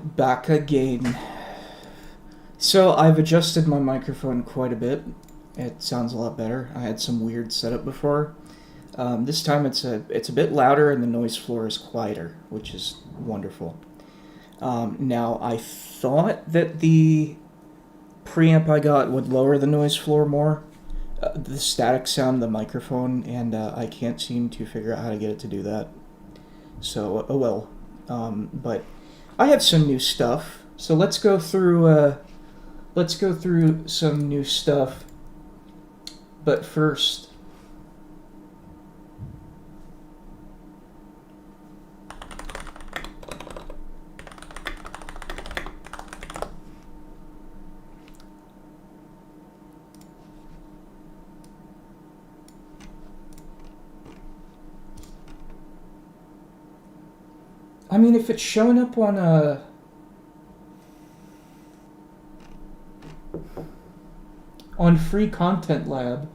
Back again. So I've adjusted my microphone quite a bit. It sounds a lot better. I had some weird setup before. This time it's a bit louder and the noise floor is quieter, which is wonderful. Now I thought that the preamp I got would lower the noise floor more, the static sound of the microphone, and I can't seem to figure out how to get it to do that. So oh well. But I have some new stuff. So let's go through some new stuff. But first, I mean, if it's showing up on Free Content Lab,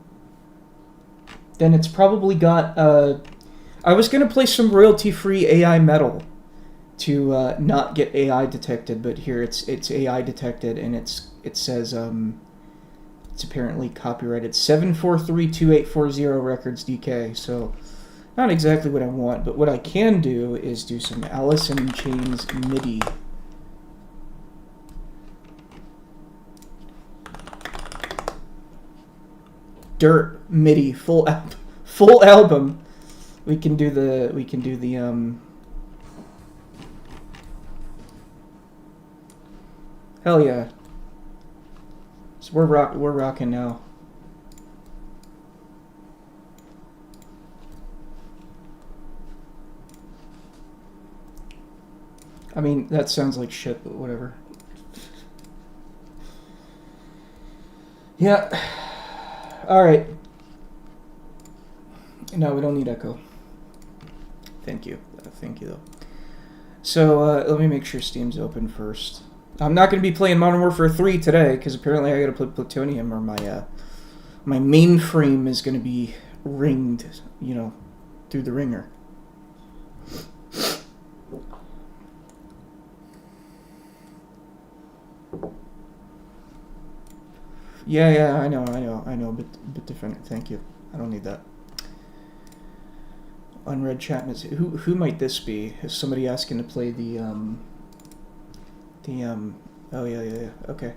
then it's probably got. I was gonna play some royalty-free AI metal to not get AI detected, but here it's AI detected, and it says it's apparently copyrighted 7432840 Records DK. So not exactly what I want, but what I can do is do some Alice in Chains MIDI. Dirt MIDI full album. We can do the hell yeah. So we're rocking now. I mean, that sounds like shit, but whatever. Yeah. Alright. No, we don't need echo. Thank you. Thank you, though. So, let me make sure Steam's open first. I'm not going to be playing Modern Warfare 3 today, because apparently I got to play Plutonium, or my mainframe is going to be ringed, through the ringer. Yeah, I know, but different. Thank you. I don't need that. Unread chat message. Who might this be? Is somebody asking to play oh yeah. Okay.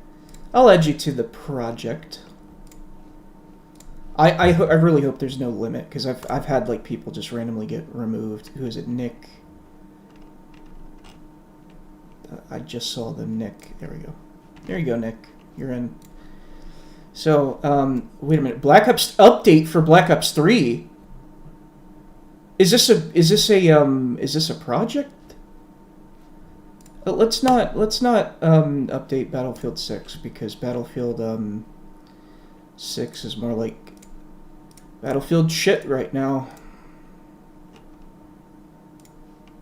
I'll add you to the project. I really hope there's no limit, because I've had like people just randomly get removed. Who is it? Nick. I just saw the Nick. There we go. There you go, Nick. You're in. So, wait a minute. Black Ops update for Black Ops 3. Is this a project? Let's not update Battlefield 6, because Battlefield 6 is more like Battlefield shit right now.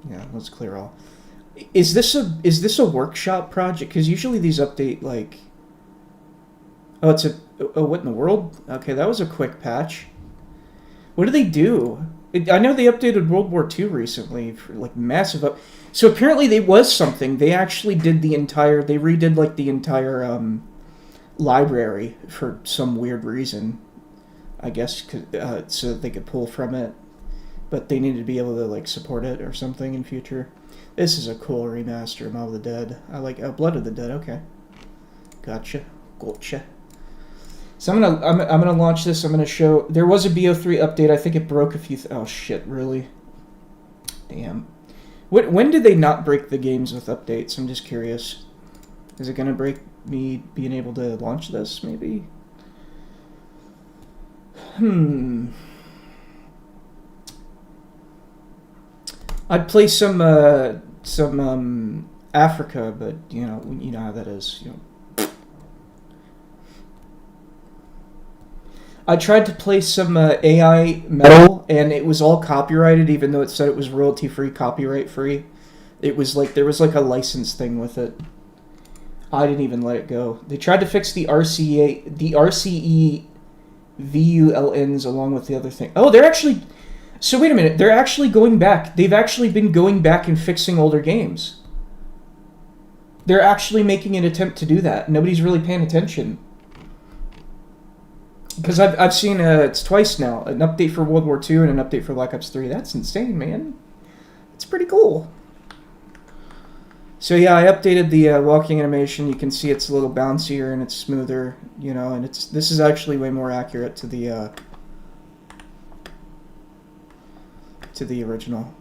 Yeah, let's clear all. Is this a workshop project? Because usually these update like. Oh, what in the world? Okay, that was a quick patch. What do they do? I know they updated World War II recently for like massive up. So apparently there was something. They actually did they redid like the entire library for some weird reason. I guess so that they could pull from it, but they needed to be able to like support it or something in future. This is a cool remaster of Mob of the Dead. I like Blood of the Dead. Okay, gotcha. So I'm gonna launch this. I'm gonna show. There was a BO3 update. I think it broke a few. Oh shit! Really? Damn. When did they not break the games with updates? I'm just curious. Is it gonna break me being able to launch this? Maybe. I'd play some Africa, but you know how that is. I tried to play some AI metal, and it was all copyrighted, even though it said it was royalty-free, copyright-free. It was like, there was like a license thing with it. I didn't even let it go. They tried to fix the RCE VULNs along with the other thing. Oh, they're actually... So wait a minute, they're actually going back. They've actually been going back and fixing older games. They're actually making an attempt to do that. Nobody's really paying attention. Because I've seen it's twice now, an update for World War II and an update for Black Ops 3. That's insane, man. It's pretty cool. So yeah, I updated the walking animation. You can see it's a little bouncier and it's smoother, you know, and this is actually way more accurate to the original.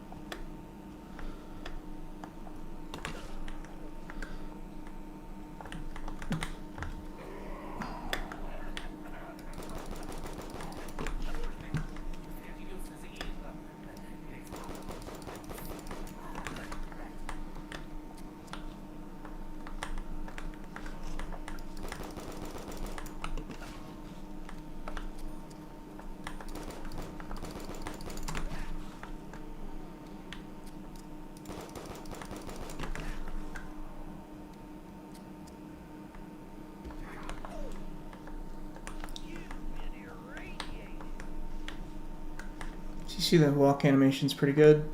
You see the walk animation's pretty good.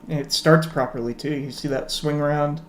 And it starts properly too. You see that swing around?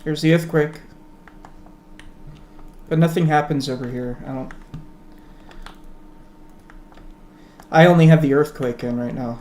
Here's the earthquake. But nothing happens over here. I only have the earthquake in right now.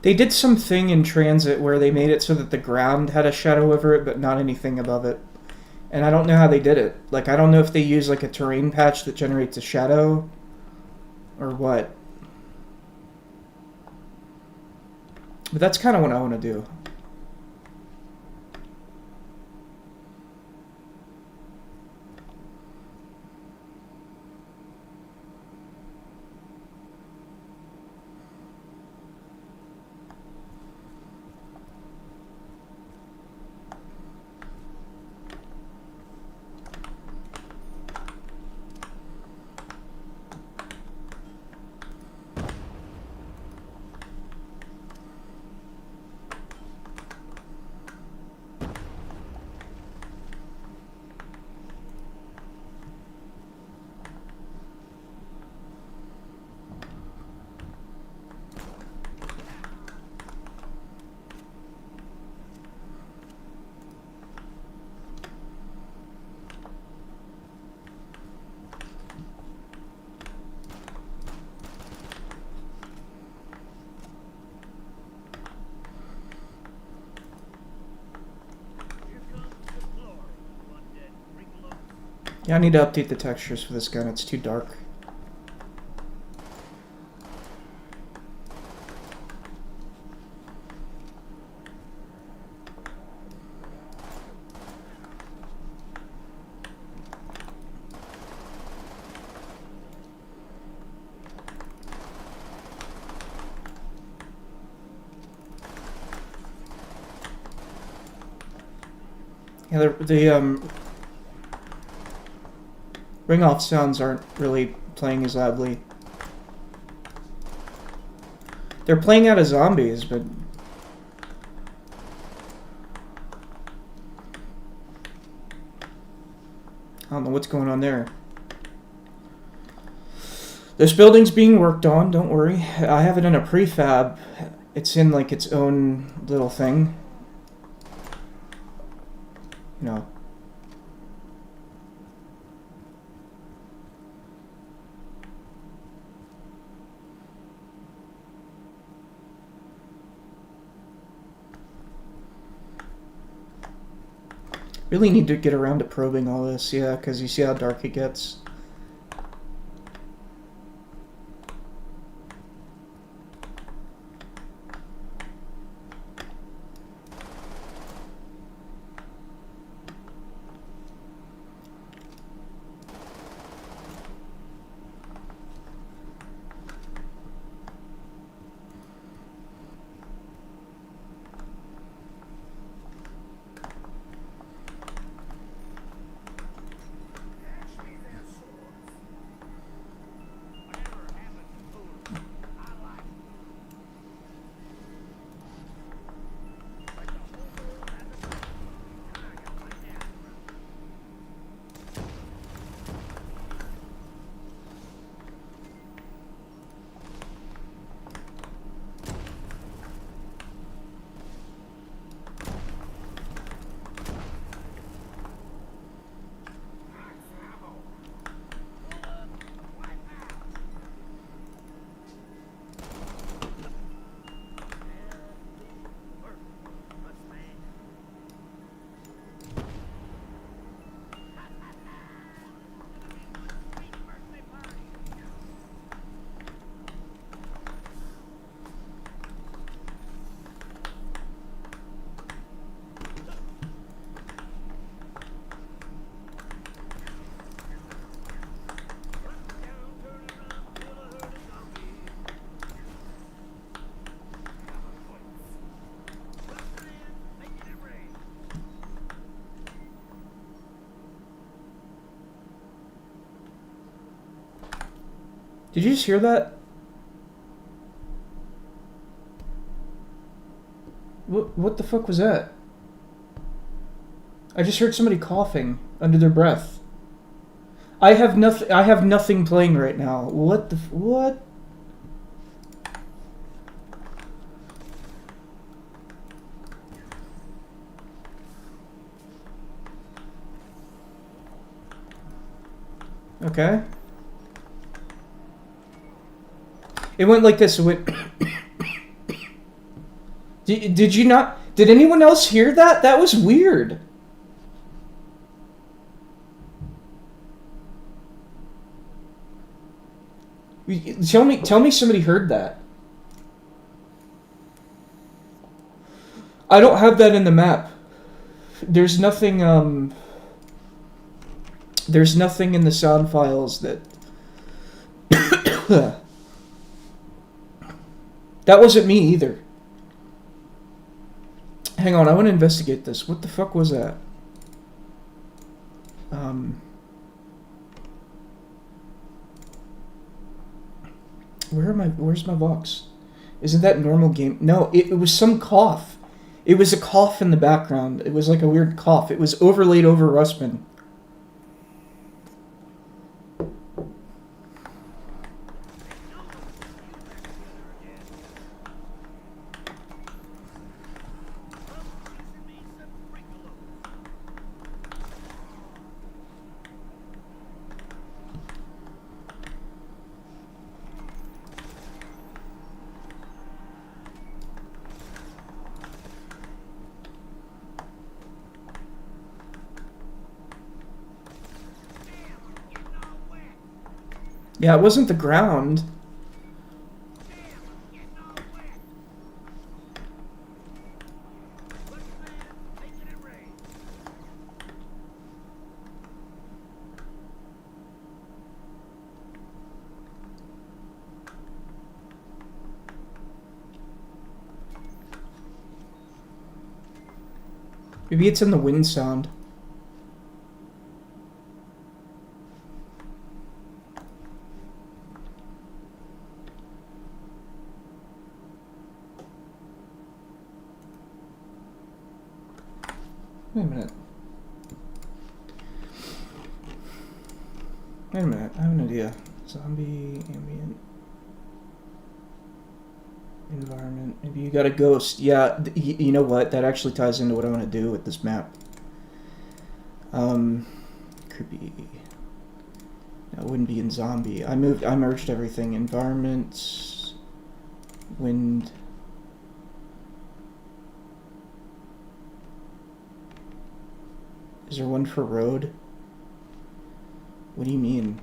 They did something in TranZit where they made it so that the ground had a shadow over it, but not anything above it. And I don't know how they did it. Like, I don't know if they use like a terrain patch that generates a shadow or what. But that's kind of what I want to do. Yeah, I need to update the textures for this gun. It's too dark. Yeah, the ring off sounds aren't really playing as loudly. They're playing out of zombies, but I don't know what's going on there. This building's being worked on, don't worry. I have it in a prefab. It's in like its own little thing. You know. Really need to get around to probing all this, yeah, because you see how dark it gets. Did you just hear that? What the fuck was that? I just heard somebody coughing under their breath. I have nothing playing right now. What the what? Okay. It went like this. It went. Did you not? Did anyone else hear that? That was weird. Tell me somebody heard that. I don't have that in the map. There's nothing in the sound files that that wasn't me either. Hang on, I want to investigate this. What the fuck was that? Where's my box? Isn't that normal game? No, it was some cough. It was a cough in the background. It was like a weird cough. It was overlaid over Russman. Yeah, it wasn't the ground. Maybe it's in the wind sound. Wait a minute. Wait a minute, I have an idea. Zombie, ambient, environment. Maybe you got a ghost. Yeah, you know what? That actually ties into what I want to do with this map. Creepy. That wouldn't be in zombie. I merged everything. Environment, wind. Is there one for road? What do you mean?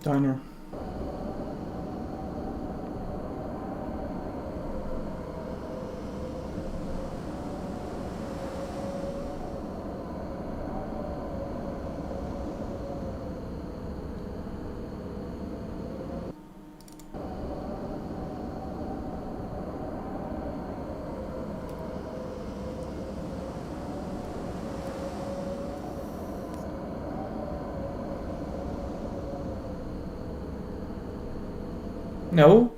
Diner. No?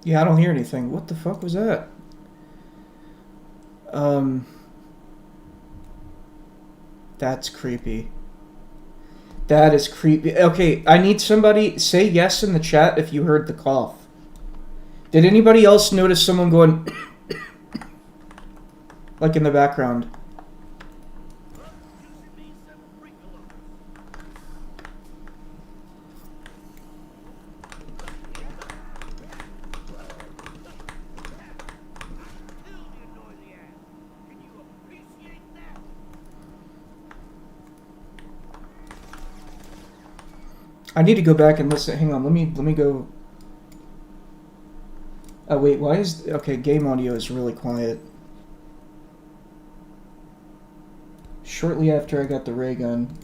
Yeah, I don't hear anything. What the fuck was that? That's creepy. That is creepy. Okay, I need somebody say yes in the chat if you heard the cough. Did anybody else notice someone going like in the background? I need to go back and listen. Hang on, let me go. Oh wait, why is okay? Game audio is really quiet. Shortly after I got the ray gun.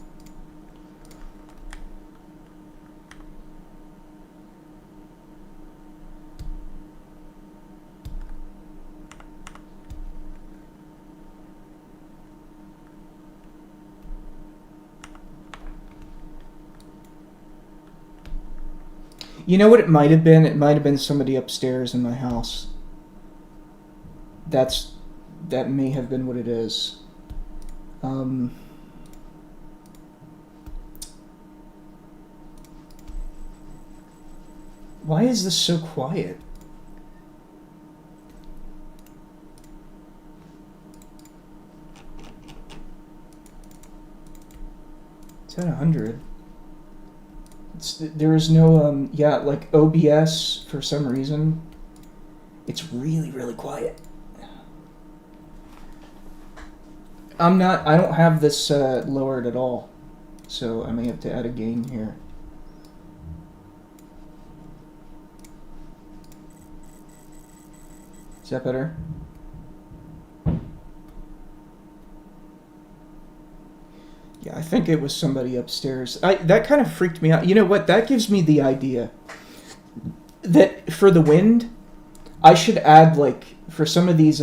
You know what it might have been? It might have been somebody upstairs in my house. That may have been what it is. Why is this so quiet? It's at 100. There is no, yeah, like OBS, for some reason, it's really, really quiet. I don't have this lowered at all, so I may have to add a gain here. Is that better? Yeah, I think it was somebody upstairs. That kind of freaked me out. You know what? That gives me the idea that for the wind, I should add, like, for some of these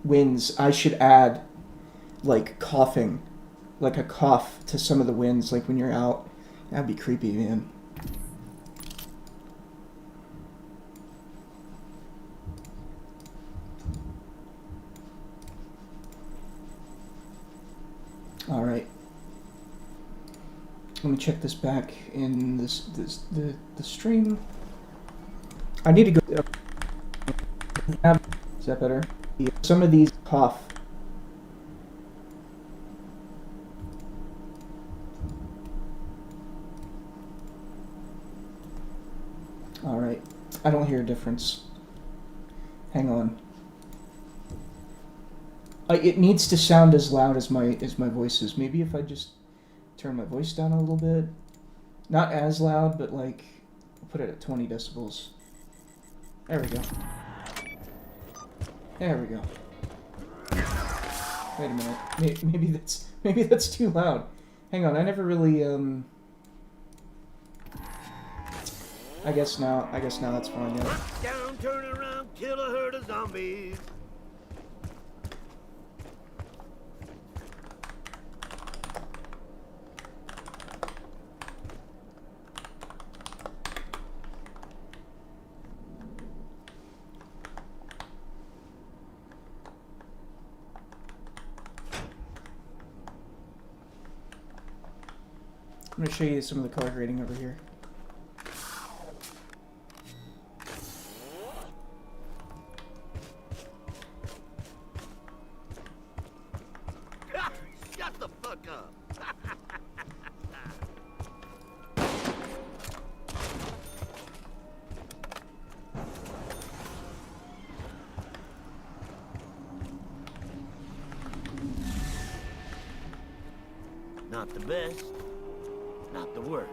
winds, I should add, like, coughing. Like a cough to some of the winds, like when you're out. That'd be creepy, man. All right. Let me check this back in the stream. I need to go. Is that better? Some of these cough. All right. I don't hear a difference. Hang on. It needs to sound as loud as my voice is. Maybe if I just turn my voice down a little bit, not as loud, but like I'll put it at 20 decibels. There we go. There we go. Wait a minute. Maybe that's too loud. Hang on. I never really I guess now that's fine. Yeah. Down, turn around, kill a herd of zombies. I'm gonna show you some of the color grading over here. Shut the fuck up. Not the best, not the worst.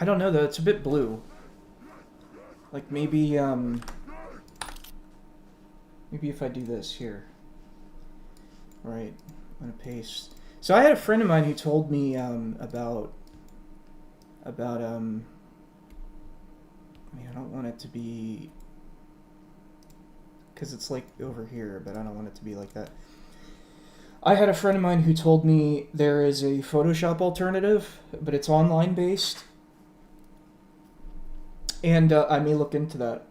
I don't know though, it's a bit blue. Like maybe if I do this here. Right, I'm gonna paste. So I had a friend of mine who told me about I mean, I don't want it to be, because it's like over here, but I don't want it to be like that. I had a friend of mine who told me there is a Photoshop alternative, but it's online based. And I may look into that.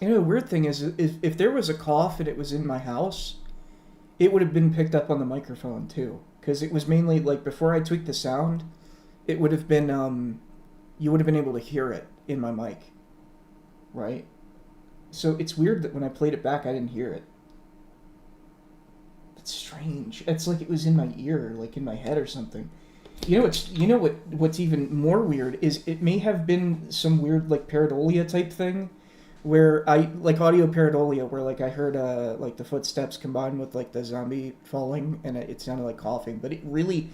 You know, the weird thing is, if there was a cough and it was in my house, it would have been picked up on the microphone too. Because it was mainly, like, before I tweaked the sound, it would have been, you would have been able to hear it in my mic. Right? So it's weird that when I played it back, I didn't hear it. It's strange. It's like it was in my ear, like in my head or something. You know what's even more weird is it may have been some weird like pareidolia type thing, where I like audio pareidolia, where like I heard like the footsteps combined with like the zombie falling, and it sounded like coughing, but it really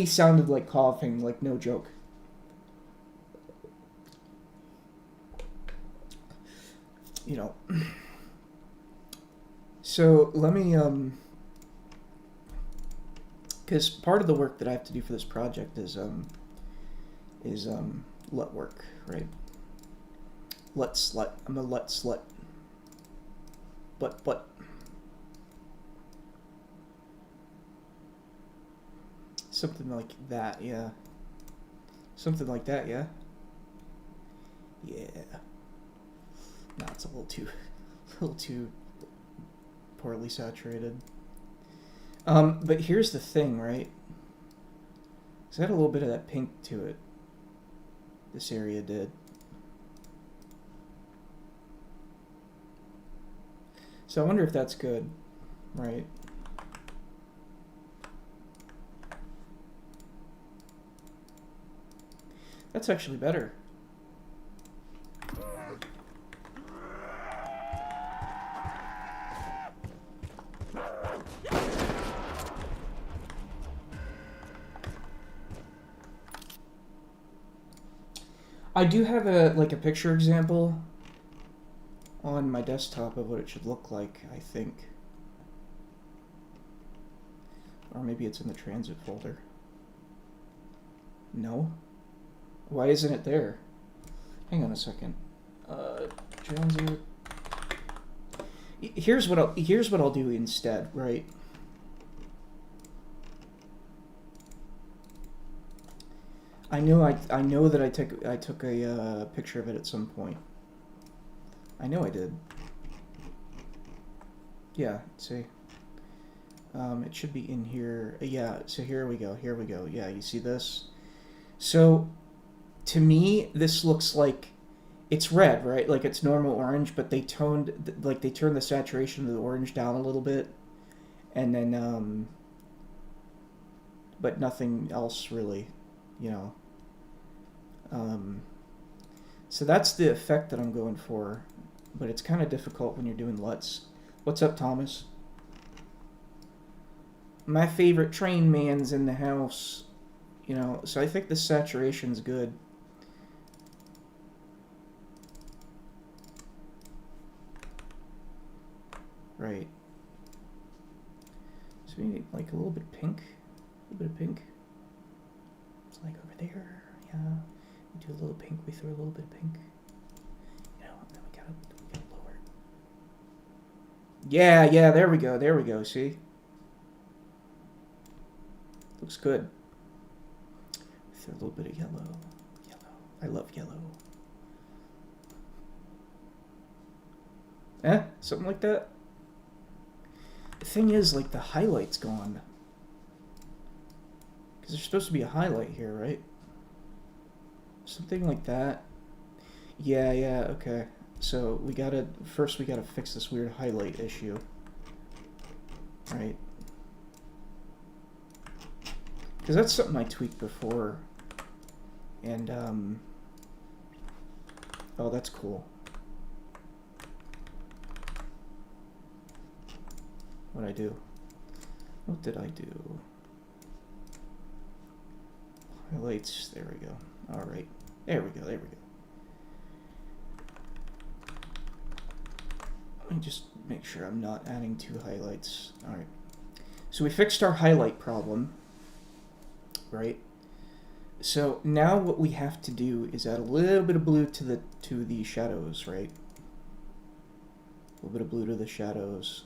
sounded like coughing, like no joke. You know. So let me because part of the work that I have to do for this project is LUT work, right? LUT slut. I'm a LUT slut. But something like that, yeah. Something like that, yeah. Yeah. No, it's a little too poorly saturated. But here's the thing, right? It's got a little bit of that pink to it. This area did. So I wonder if that's good, right? That's actually better. I do have a picture example on my desktop of what it should look like, I think. Or maybe it's in the TranZit folder. No? Why isn't it there? Hang on a second. TranZit. Here's what I'll do instead, right? I know that I took a picture of it at some point. I know I did. Yeah, see. It should be in here. Yeah, so here we go. Here we go. Yeah, you see this? So, to me, this looks like it's red, right? Like it's normal orange, but they they turned the saturation of the orange down a little bit, and then but nothing else really, you know. Um, so that's the effect that I'm going for, but it's kind of difficult when you're doing LUTs. What's up, Thomas? My favorite train man's in the house, you know. So I think the saturation's good. Right. So we need like a little bit of pink. A little bit of pink. It's like over there. Yeah. We do a little pink. We throw a little bit of pink. You know, and then we gotta lower. Yeah, yeah, there we go. There we go. See? Looks good. Throw a little bit of yellow. Yellow. I love yellow. Something like that. The thing is, like, the highlight's gone. Because there's supposed to be a highlight here, right? Something like that. Yeah, yeah, okay. So first we gotta fix this weird highlight issue. Right? Because that's something I tweaked before. And, oh, that's cool. What'd I do? What did I do? Highlights, there we go. Alright. There we go, there we go. Let me just make sure I'm not adding two highlights. Alright. So we fixed our highlight problem. Right? So now what we have to do is add a little bit of blue to the shadows, right? A little bit of blue to the shadows.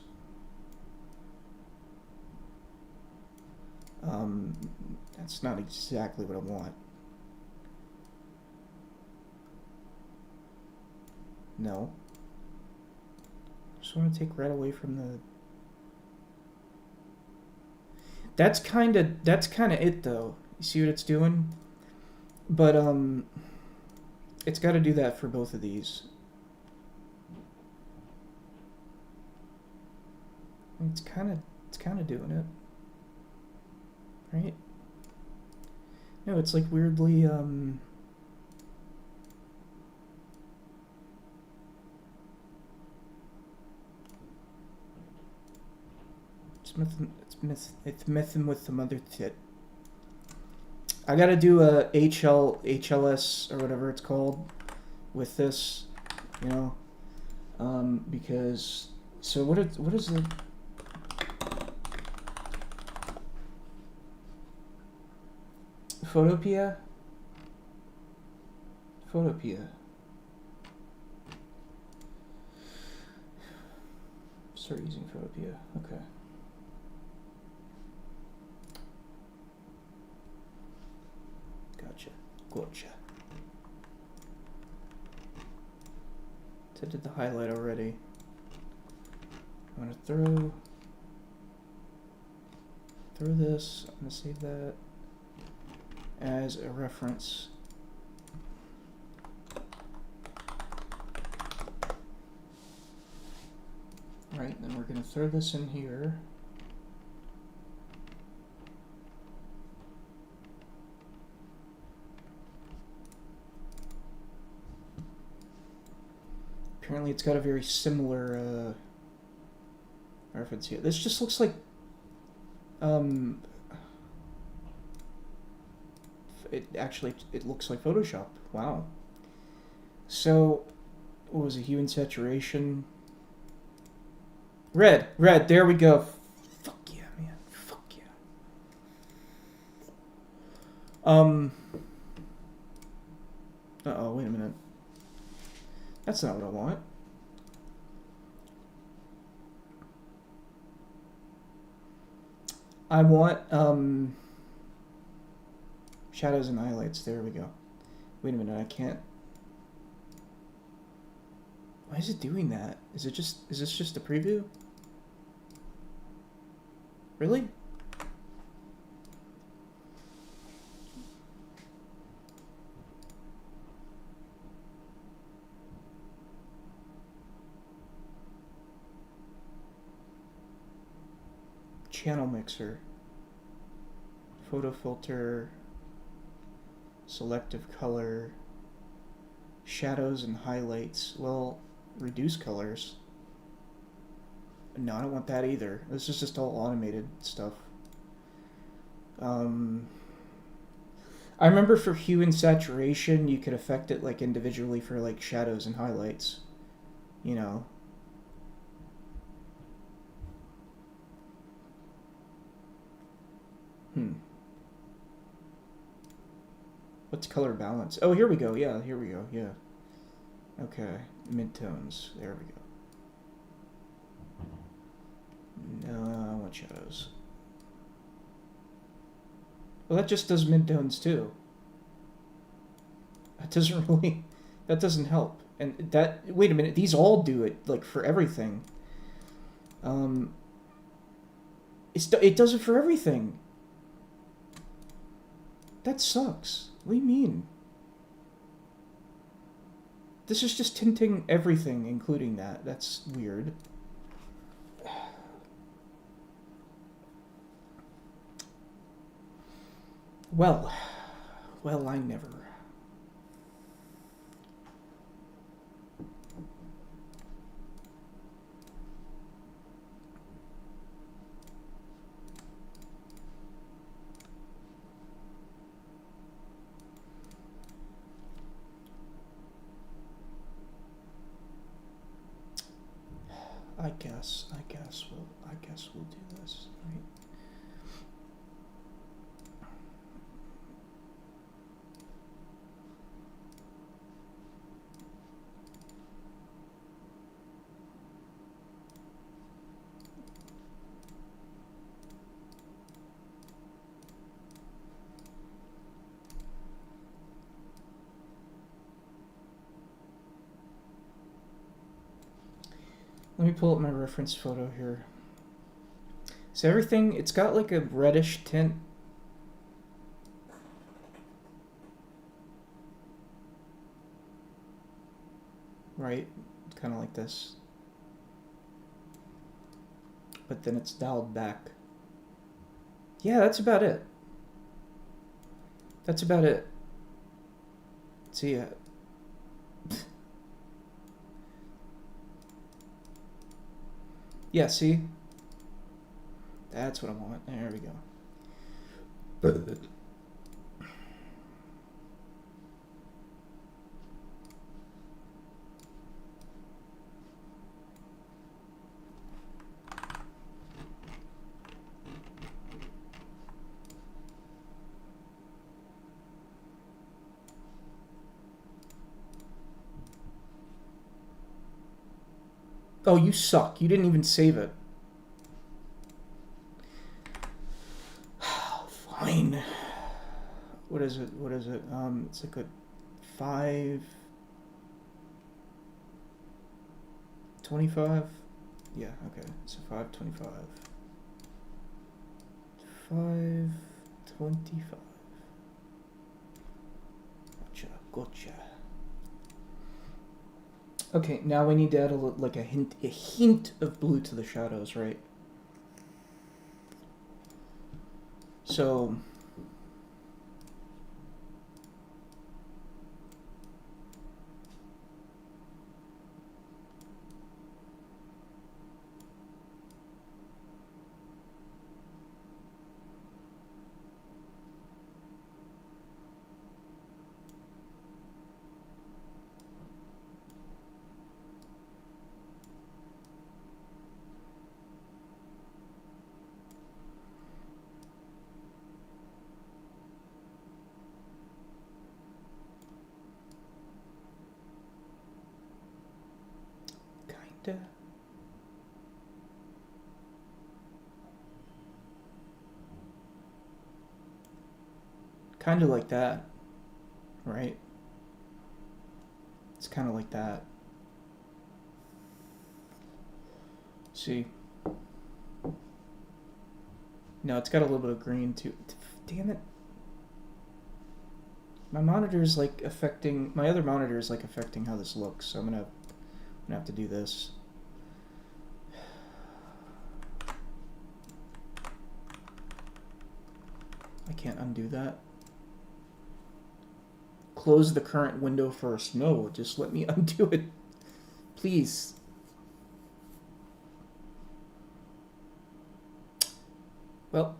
That's not exactly what I want. No. Just want to take red away from the... That's kind of it, though. You see what it's doing? But, it's got to do that for both of these. It's kind of doing it. Right? No, it's like weirdly, it's messing with the mother tit. I gotta do a HLS or whatever it's called with this, you know, because so what is the Photopea? Photopea. Start using Photopea. Okay. Gotcha. So I did the highlight already. I'm gonna throw this. I'm gonna save that as a reference. Right, then we're gonna throw this in here. Apparently it's got a very similar reference here. This just looks like it looks like Photoshop. Wow. So what was it, hue and saturation? Red, there we go. Fuck yeah, man. Fuck yeah. Uh-oh, wait a minute. That's not what I want. I want, shadows and highlights. There we go. Wait a minute, I can't... Why is it doing that? Is this just a preview? Really? Channel mixer. Photo filter. Selective color. Shadows and highlights. Well, reduce colors. No, I don't want that either. This is just all automated stuff. I remember for hue and saturation, you could affect it like individually for like shadows and highlights. You know. What's color balance? Oh, here we go. Yeah, here we go. Yeah. Okay. Midtones. There we go. No, I want shadows. Well, that just does midtones too. That doesn't really. That doesn't help. And that. Wait a minute. These all do it like for everything. It does it for everything. That sucks. What do you mean? This is just tinting everything, including that. That's weird. Well, I never. I guess we'll do this, right? Let me pull up my reference photo here. So everything, it's got like a reddish tint. Right? Kind of like this. But then it's dialed back. Yeah, that's about it. That's about it. See ya. Yeah, see? That's what I want. There we go. Oh, you suck. You didn't even save it. Fine. What is it? It's like a 525. Yeah, okay. So 525. 525. Gotcha. Okay, now we need to add a hint of blue to the shadows, right? So kinda like that, right? It's kinda like that. See? No, it's got a little bit of green too. Damn it. My monitor is like affecting, my other monitor is like affecting how this looks, so I'm gonna have to do this. I can't undo that. Close the current window first. No, just let me undo it. Please. Well,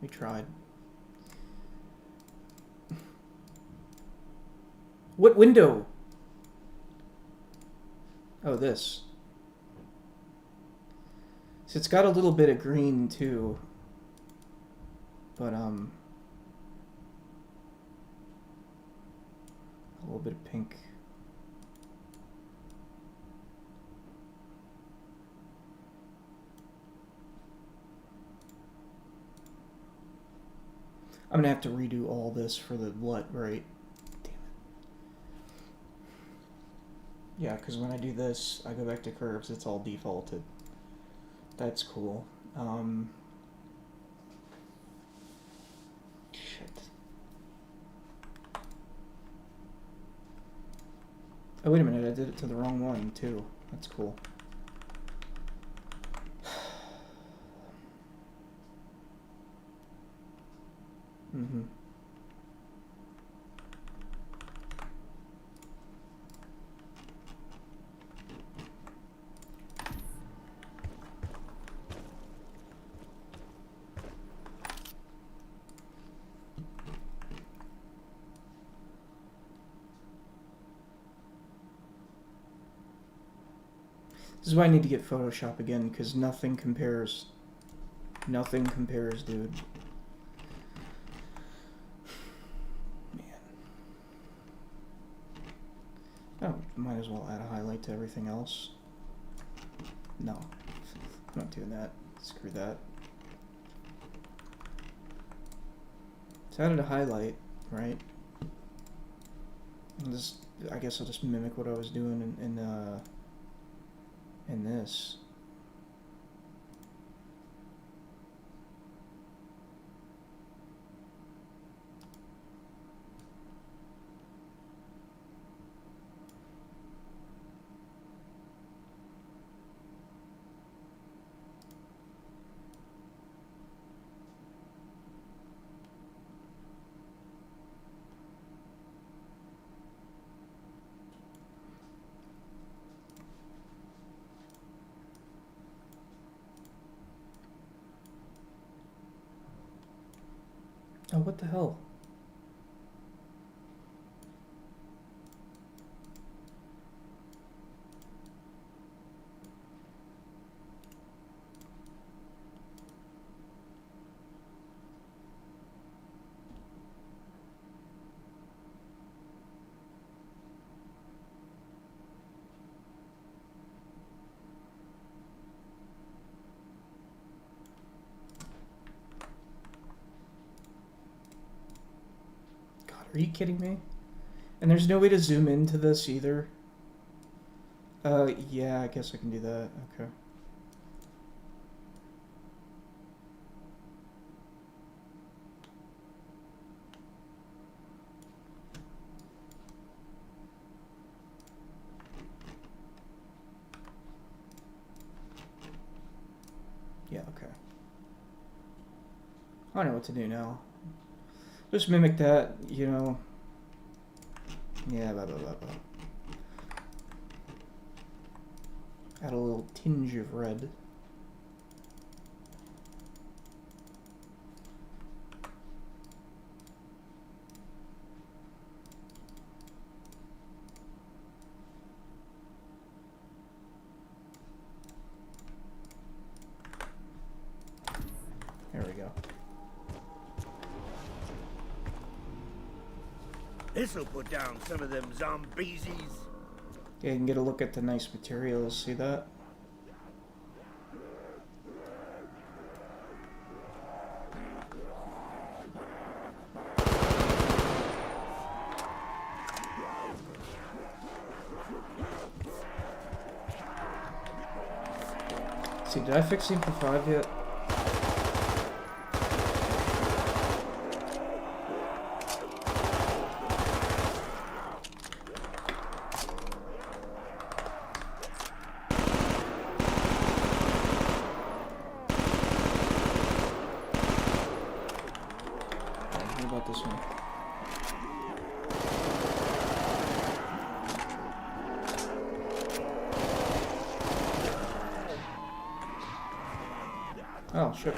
we tried. What window? Oh, this. So it's got a little bit of green too. But a little bit of pink. I'm gonna have to redo all this for the LUT, right? Damn it. Yeah, because when I do this, I go back to curves, it's all defaulted. That's cool. Shit. Oh, wait a minute, I did it to the wrong one, too. That's cool. Mm-hmm. This is why I need to get Photoshop again, because nothing compares. Nothing compares, dude. Man. Oh, might as well add a highlight to everything else. No. I'm not doing that. Screw that. So I added a highlight, right? And this, I guess I'll just mimic what I was doing in this. Oh, what the hell? Are you kidding me? And there's no way to zoom into this either. Yeah, I guess I can do that. Okay. Yeah, okay. I know what to do now. Just mimic that, you know. Yeah, blah, blah, blah, blah. Add a little tinge of red. There we go. This'll put down some of them zombiesies. Yeah, you can get a look at the nice materials. See that? see, did I fix Inca 5 yet? What about this one? Oh, shit.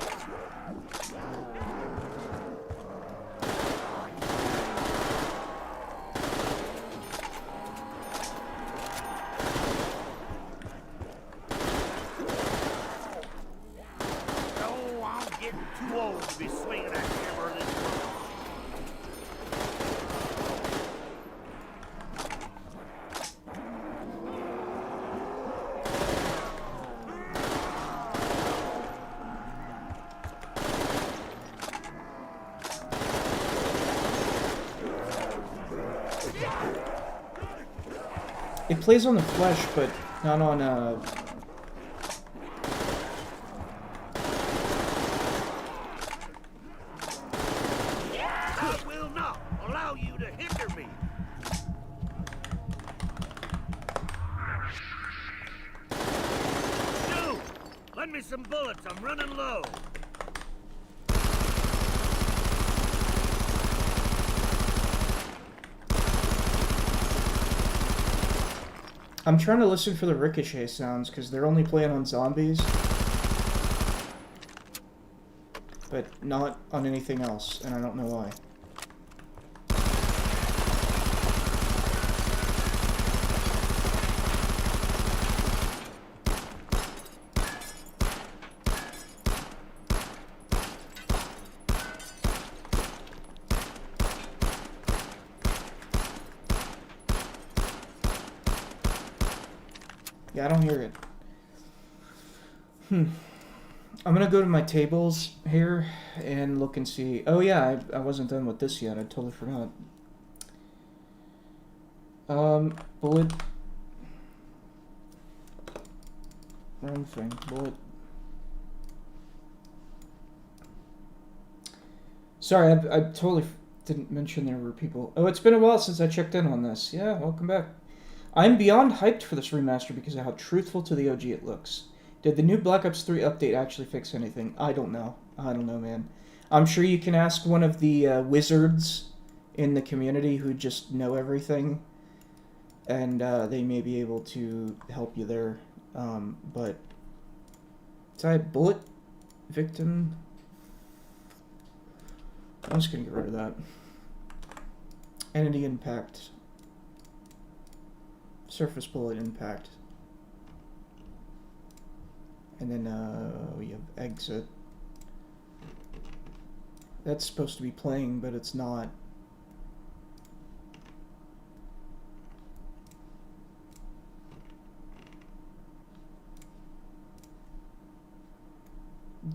Oh, I'm getting too old to be swinging a hammer this way. It plays on the flesh, but not on, I will not allow you to hinder me. Dude, lend me some bullets. I'm running low. I'm trying to listen for the ricochet sounds, because they're only playing on zombies. But not on anything else, and I don't know why. Yeah, I don't hear it. I'm gonna go to my tables here and look and see. Oh yeah, I wasn't done with this yet. I totally forgot. Bullet. Wrong thing. Bullet. Sorry, I totally didn't mention there were people. Oh, it's been a while since I checked in on this. Yeah, welcome back. I'm beyond hyped for this remaster because of how truthful to the OG it looks. Did the new Black Ops 3 update actually fix anything? I don't know. I don't know, man. I'm sure you can ask one of the wizards in the community who just know everything, and they may be able to help you there. But did I bullet victim? I'm just gonna get rid of that. Entity impact. Surface bullet impact. And then we have exit. That's supposed to be playing, but it's not.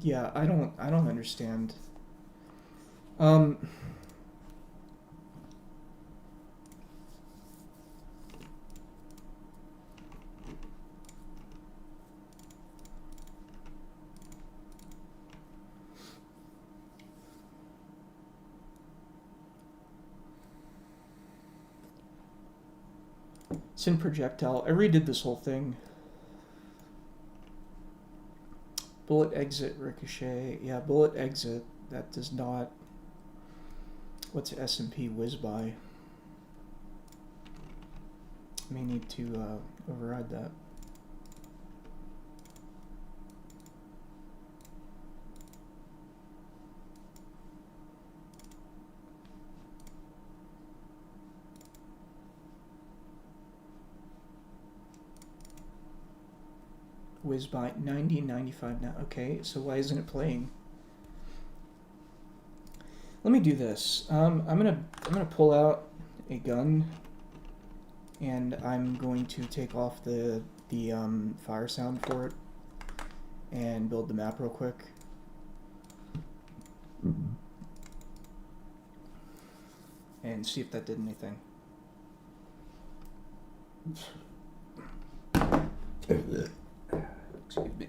Yeah, I don't understand. It's in projectile. I redid this whole thing. Bullet exit ricochet. Yeah, bullet exit. That does not. What's S&P whiz by? May need to override that. Whiz by 90, 95 now. Okay, so why isn't it playing? Let me do this. I'm gonna pull out a gun, and I'm going to take off the fire sound for it, and build the map real quick. And see if that did anything. Excuse me.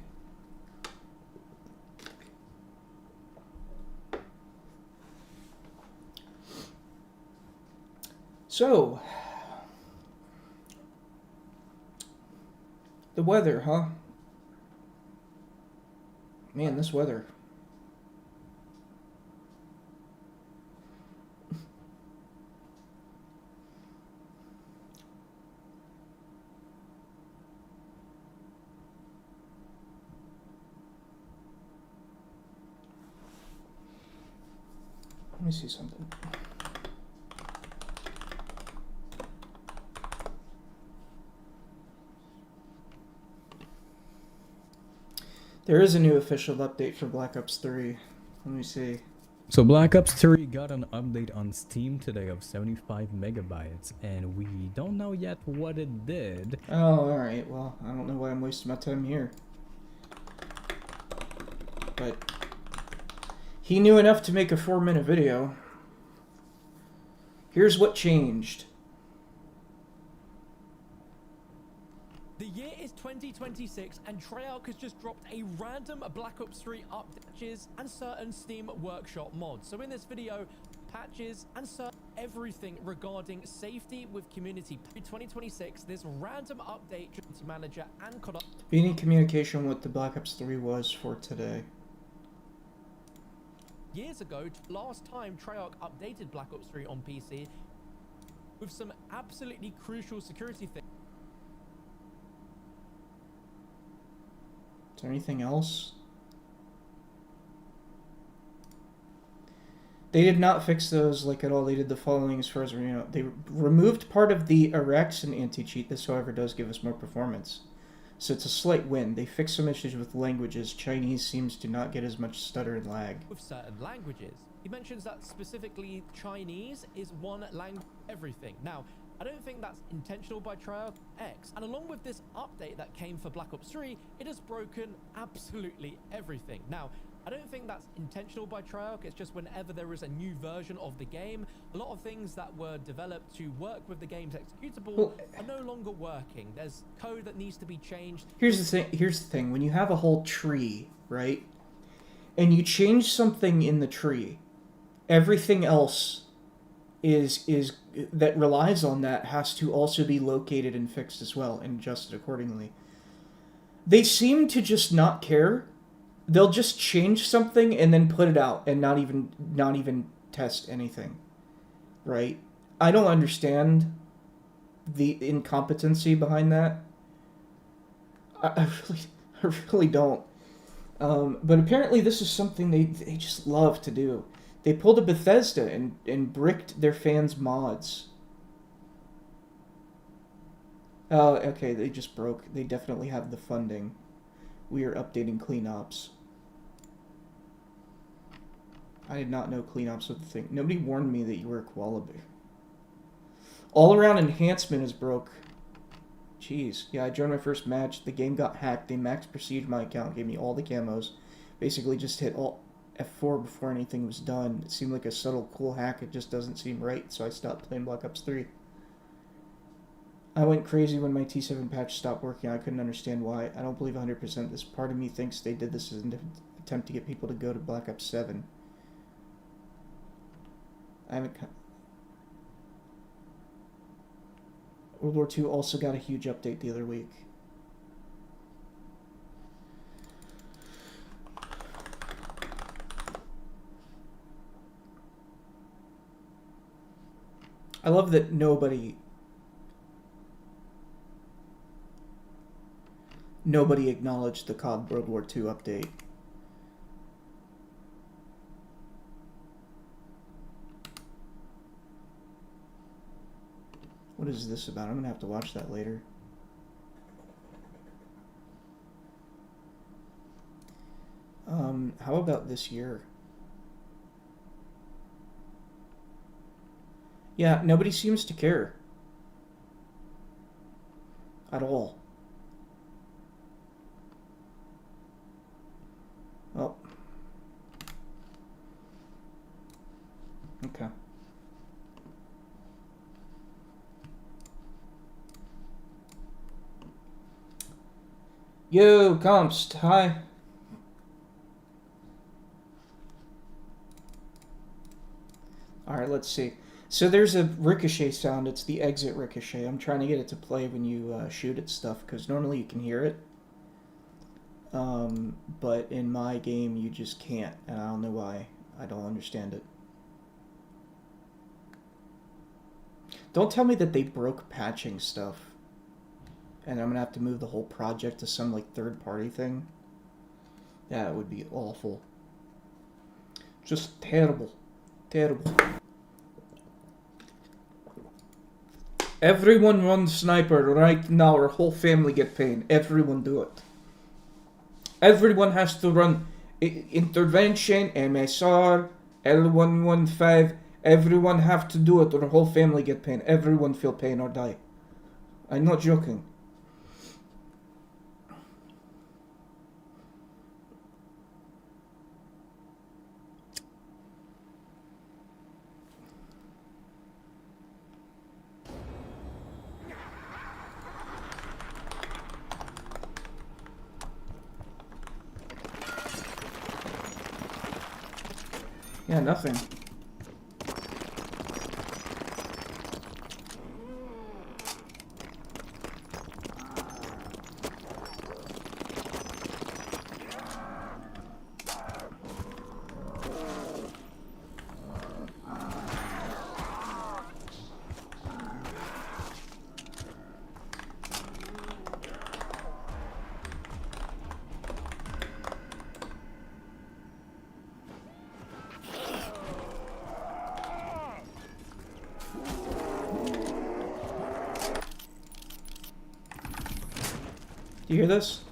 So, the weather, huh? Man, this weather. Let me see something. There is a new official update for Black Ops 3. Let me see. So Black Ops 3 got an update on Steam today of 75 megabytes, and we don't know yet what it did. Oh, alright. Well, I don't know why I'm wasting my time here. But he knew enough to make a 4-minute video. Here's what changed. The year is 2026 and Treyarch has just dropped a random Black Ops 3 updates and certain Steam Workshop mods. So in this video, patches and everything regarding safety with community. 2026, this random update manager and Being in communication with the Black Ops 3 was for today. Years ago, last time Treyarch updated Black Ops 3 on PC with some absolutely crucial security things. Is there anything else? They did not fix those like at all. They did the following as far as we know. They removed part of the Araxan anti-cheat. This, however, does give us more performance. So it's a slight win. They fixed some issues with languages. Chinese seems to not get as much stutter and lag. With certain languages. He mentions that specifically Chinese is one language everything. Now, I don't think that's intentional by Treyarch X. And along with this update that came for Black Ops 3, it has broken absolutely everything. Now, I don't think that's intentional by Treyarch. It's just whenever there is a new version of the game, a lot of things that were developed to work with the game's executable are no longer working. There's code that needs to be changed. Here's the thing. When you have a whole tree, right? And you change something in the tree, everything else is that relies on that has to also be located and fixed as well and adjusted accordingly. They seem to just not care. They'll just change something and then put it out and not even test anything. Right? I don't understand the incompetency behind that. I really don't. But apparently this is something they just love to do. They pulled a Bethesda and bricked their fans' mods. Oh, okay, they just broke. They definitely have the funding. We are updating cleanops. I did not know cleanops was the thing. Nobody warned me that you were a koala bear. All-around enhancement is broke. Jeez. Yeah, I joined my first match. The game got hacked. They max prestige my account, gave me all the camos. Basically just hit all F4 before anything was done. It seemed like a subtle, cool hack. It just doesn't seem right, so I stopped playing Black Ops 3. I went crazy when my T7 patch stopped working. I couldn't understand why. I don't believe 100%. This part of me thinks they did this as an attempt to get people to go to Black Ops 7. I haven't... World War II also got a huge update the other week. I love that nobody acknowledged the COD World War II update. What is this about? I'm gonna have to watch that later. How about this year? Yeah, nobody seems to care. At all. Well. Okay. Yo, Kompst, hi. Alright, let's see. So there's a ricochet sound. It's the exit ricochet. I'm trying to get it to play when you shoot at stuff, because normally you can hear it. But in my game, you just can't, and I don't know why. I don't understand it. Don't tell me that they broke patching stuff, and I'm gonna have to move the whole project to some like third-party thing. That would be awful. Just terrible. Terrible. Everyone run sniper right now or whole family get pain. Everyone do it. Everyone has to run intervention, MSR, L115. Everyone have to do it or whole family get pain. Everyone feel pain or die. I'm not joking. Yeah, nothing. Do you hear this?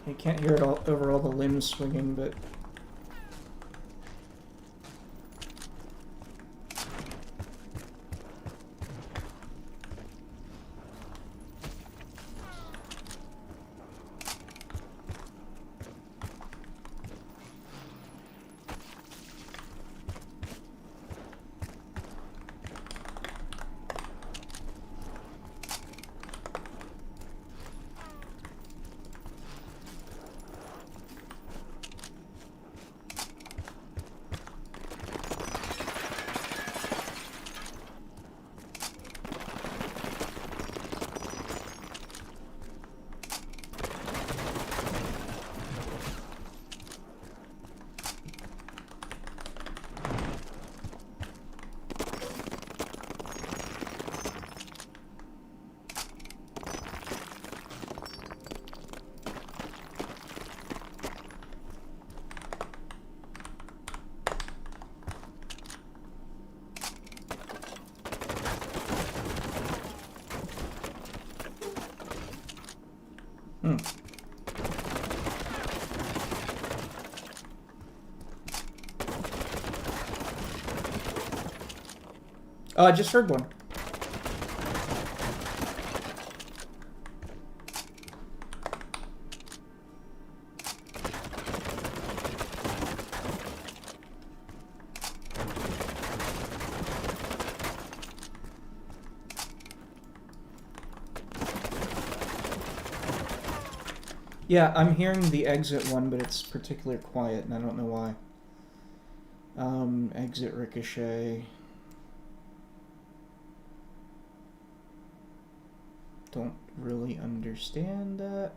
You can't hear it all over all the limbs swinging, but... Oh, I just heard one. Yeah, I'm hearing the exit one, but it's particularly quiet, and I don't know why. Exit ricochet. Don't really understand that.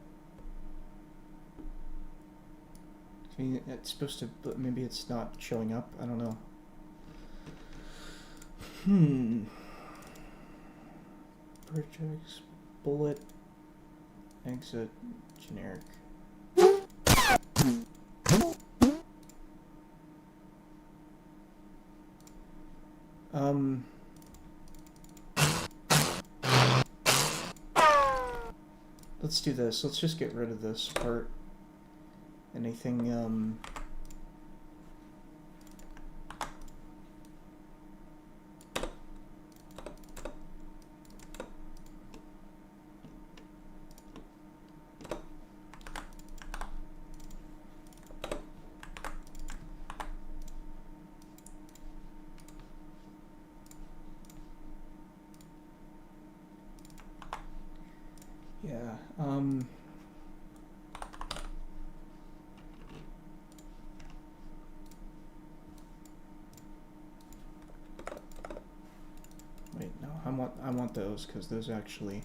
I mean, it's supposed to, but maybe it's not showing up. I don't know. Projects, bullet, exit, generic. Let's do this. Let's just get rid of this part. Anything, Yeah. Wait, no. I want those because those actually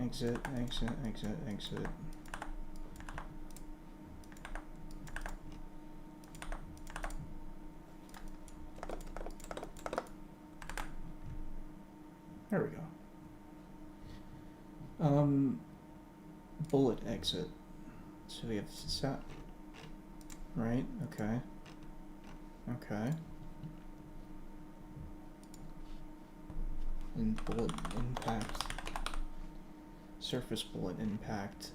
exit, exit, exit, exit. There we go. Bullet exit. So we have set. Right? Okay. Okay. And bullet impact. Surface bullet impact.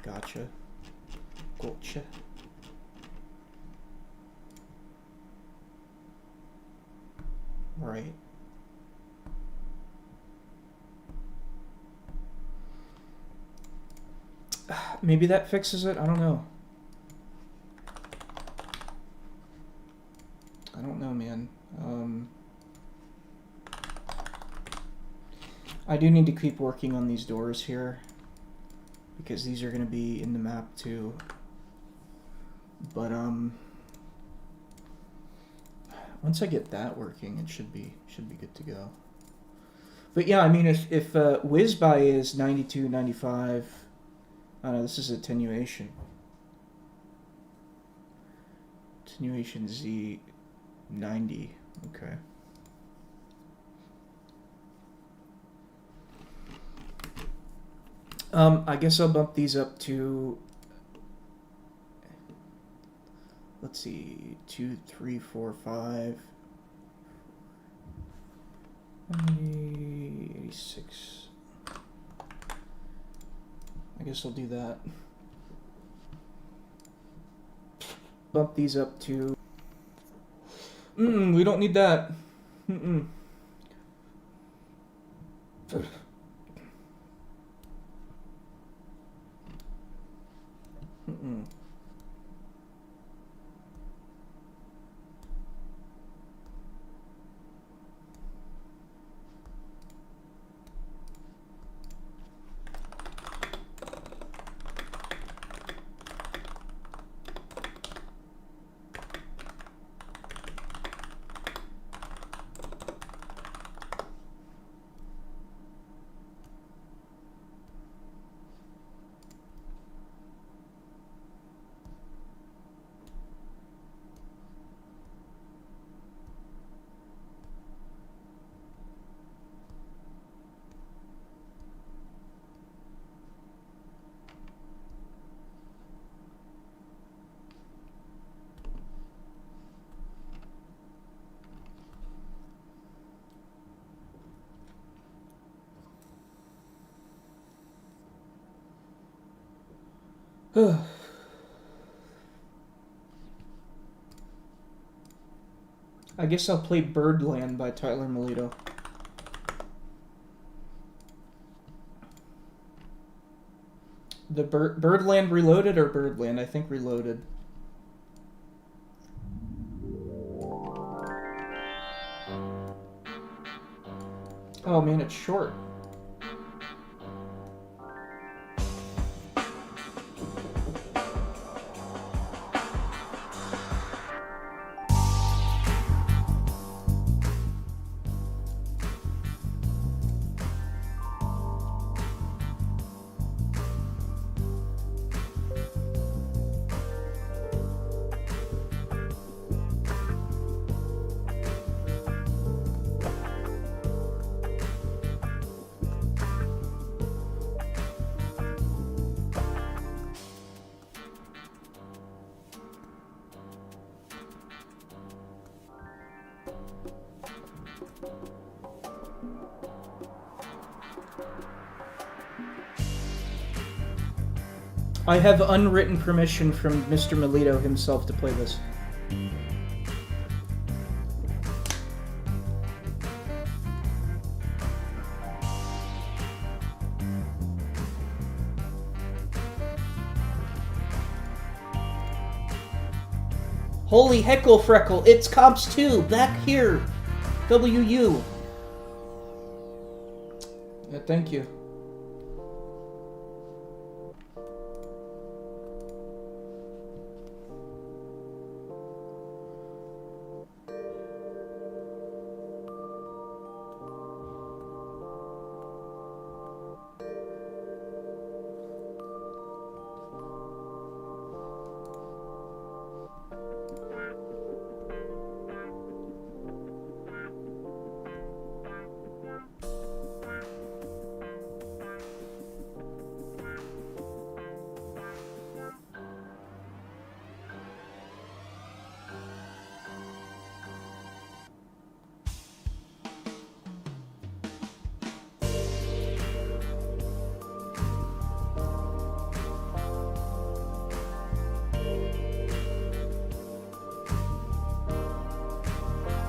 Gotcha. Gotcha. Right. Maybe that fixes it. I don't know. I don't know, man. I do need to keep working on these doors here because these are going to be in the map too. But once I get that working, it should be good to go. But yeah, I mean, if whiz by is 92, 95, this is attenuation. Attenuation Z 90. Okay. I guess I'll bump these up to, let's see, 2, 3, 4, 5, 86. I guess I'll do that. Bump these up to, we don't need that. I guess I'll play Birdland by Tyler Melito. The Birdland Reloaded or Birdland? I think Reloaded. Oh man, it's short. I have unwritten permission from Mr. Melito himself to play this. Holy heckle freckle, it's Kompst 2, back here. WU. Yeah, thank you.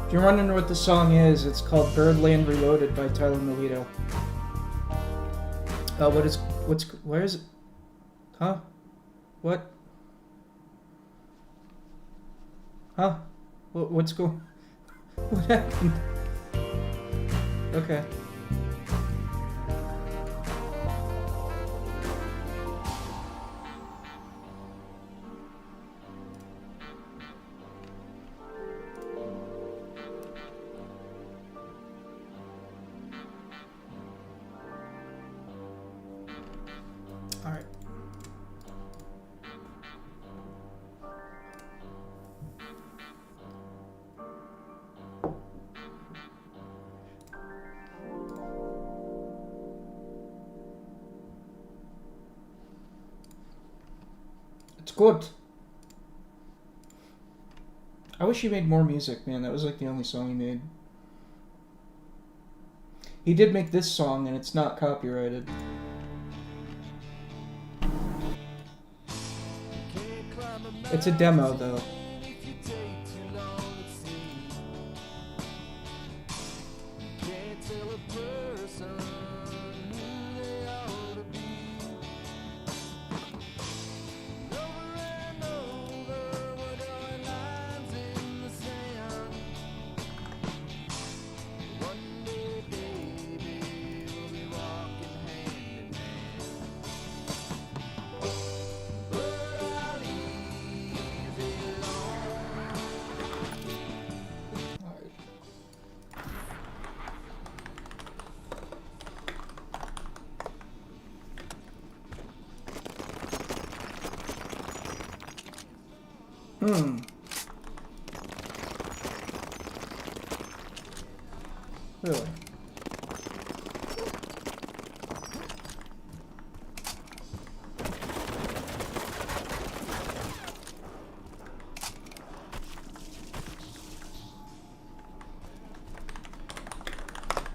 If you're wondering what the song is, it's called Birdland Reloaded by Tyler Melito. Where is it? Huh? What? Huh? What's going? What happened? Okay. All right. It's good. I wish he made more music, man. That was like the only song he made. He did make this song, and it's not copyrighted. It's a demo, though. Really?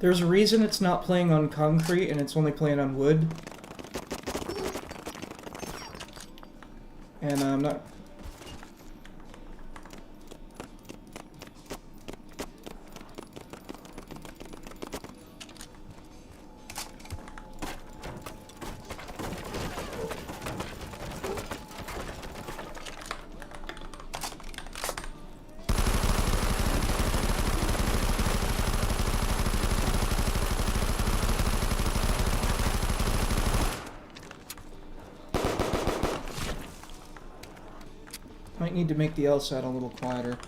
There's a reason it's not playing on concrete and it's only playing on wood. And I'm not... Might need to make the LSAT a little quieter.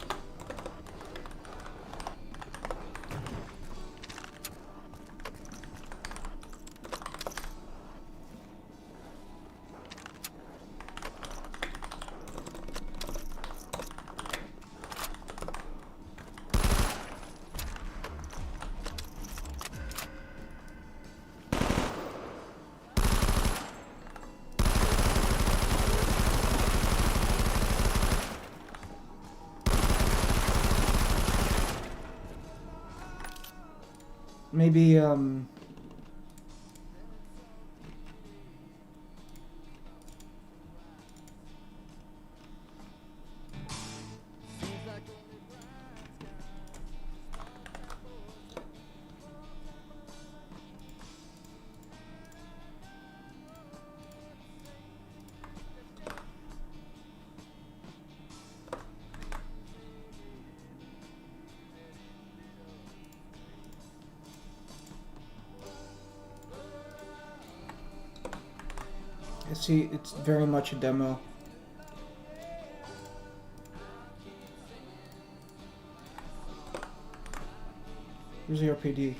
Maybe, See, it's very much a demo. Where's the RPD?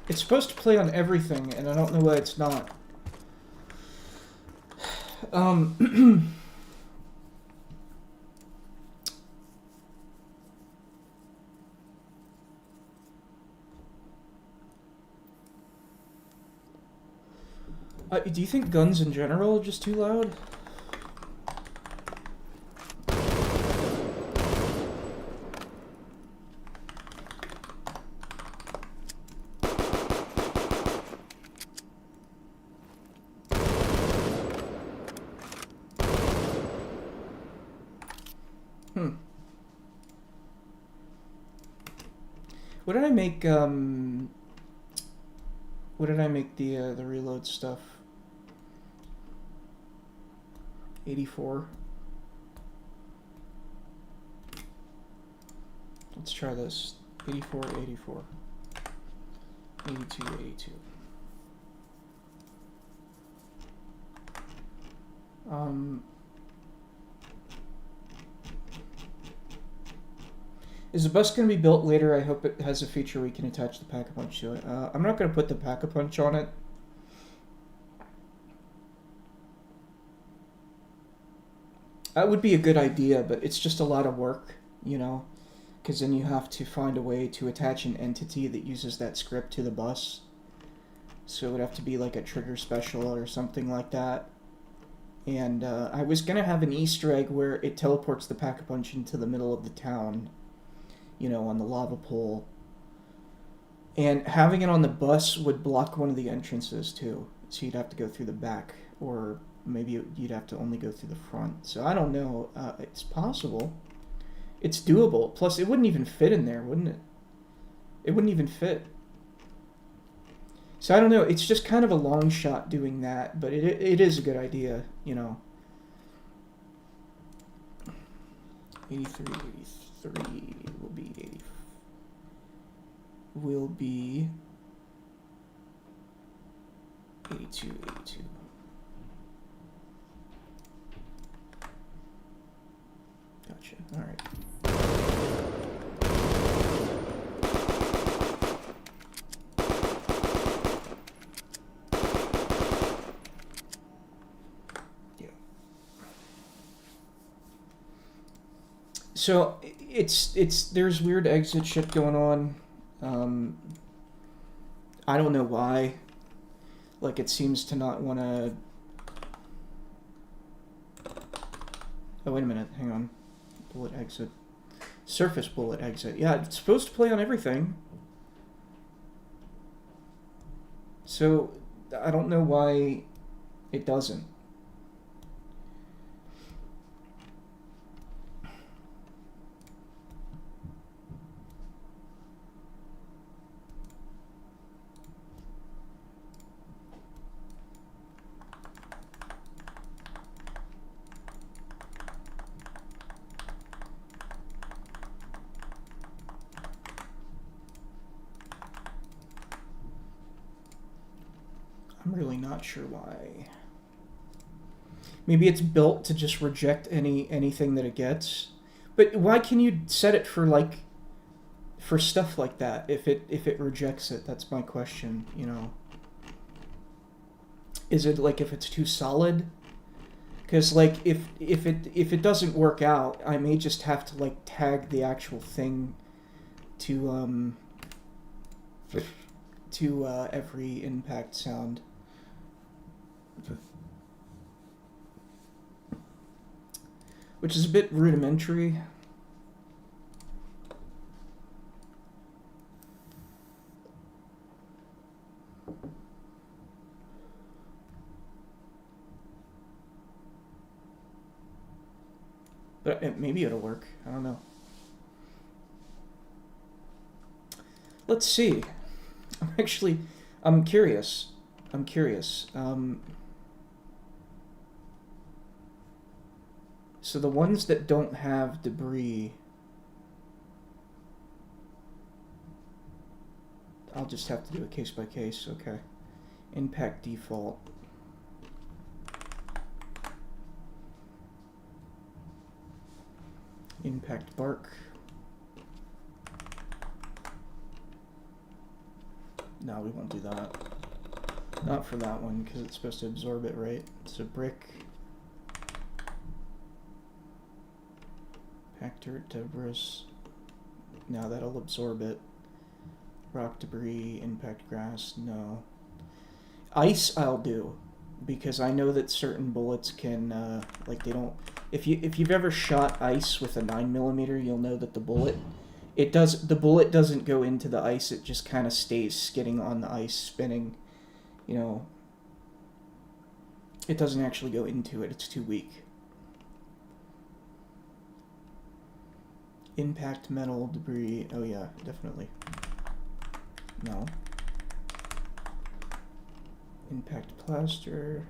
It's supposed to play on everything, and I don't know why it's not. Do you think guns in general are just too loud? What did I make, what did I make the reload stuff? 84. Let's try this. 84, 84. 82, 82. Is the bus going to be built later? I hope it has a feature where you can attach the Pack-a-Punch to it. I'm not going to put the Pack-a-Punch on it. That would be a good idea, but it's just a lot of work, you know? Because then you have to find a way to attach an entity that uses that script to the bus. So it would have to be like a trigger special or something like that. And I was going to have an Easter egg where it teleports the Pack-a-Punch into the middle of the town. You know, on the lava pool. And having it on the bus would block one of the entrances too. So you'd have to go through the back, or maybe you'd have to only go through the front. So I don't know. It's possible. It's doable. Plus, it wouldn't even fit in there, wouldn't it? It wouldn't even fit. So I don't know. It's just kind of a long shot doing that, but it is a good idea, you know. 83, 83 will be 80. Will be 82, 82. Gotcha. All right. Yeah. So it's there's weird exit shit going on. I don't know why. Like, it seems to not want to... Oh, wait a minute. Hang on. Bullet exit. Surface bullet exit. Yeah, it's supposed to play on everything. So, I don't know why it doesn't. I'm really not sure why. Maybe it's built to just reject anything that it gets. But why can you set it for, like, for stuff like that if it rejects it? That's my question, you know. Is it like if it's too solid? Because like if it doesn't work out, I may just have to like tag the actual thing to every impact sound. Which is a bit rudimentary. But maybe it'll work. I don't know. Let's see. I'm curious. So the ones that don't have debris, I'll just have to do it case by case. Okay. Impact default. Impact bark. No, we won't do that. Not for that one, because it's supposed to absorb it, right? So brick. Packed dirt, debris. No, that'll absorb it. Rock debris, impact grass, no. Ice I'll do, because I know that certain bullets can, like they don't... If you've ever shot ice with a 9mm, you'll know that the bullet doesn't go into the ice, it just kind of stays skidding on the ice, spinning, you know. It doesn't actually go into it, it's too weak. Impact metal, debris, oh yeah, definitely. No. Impact plaster.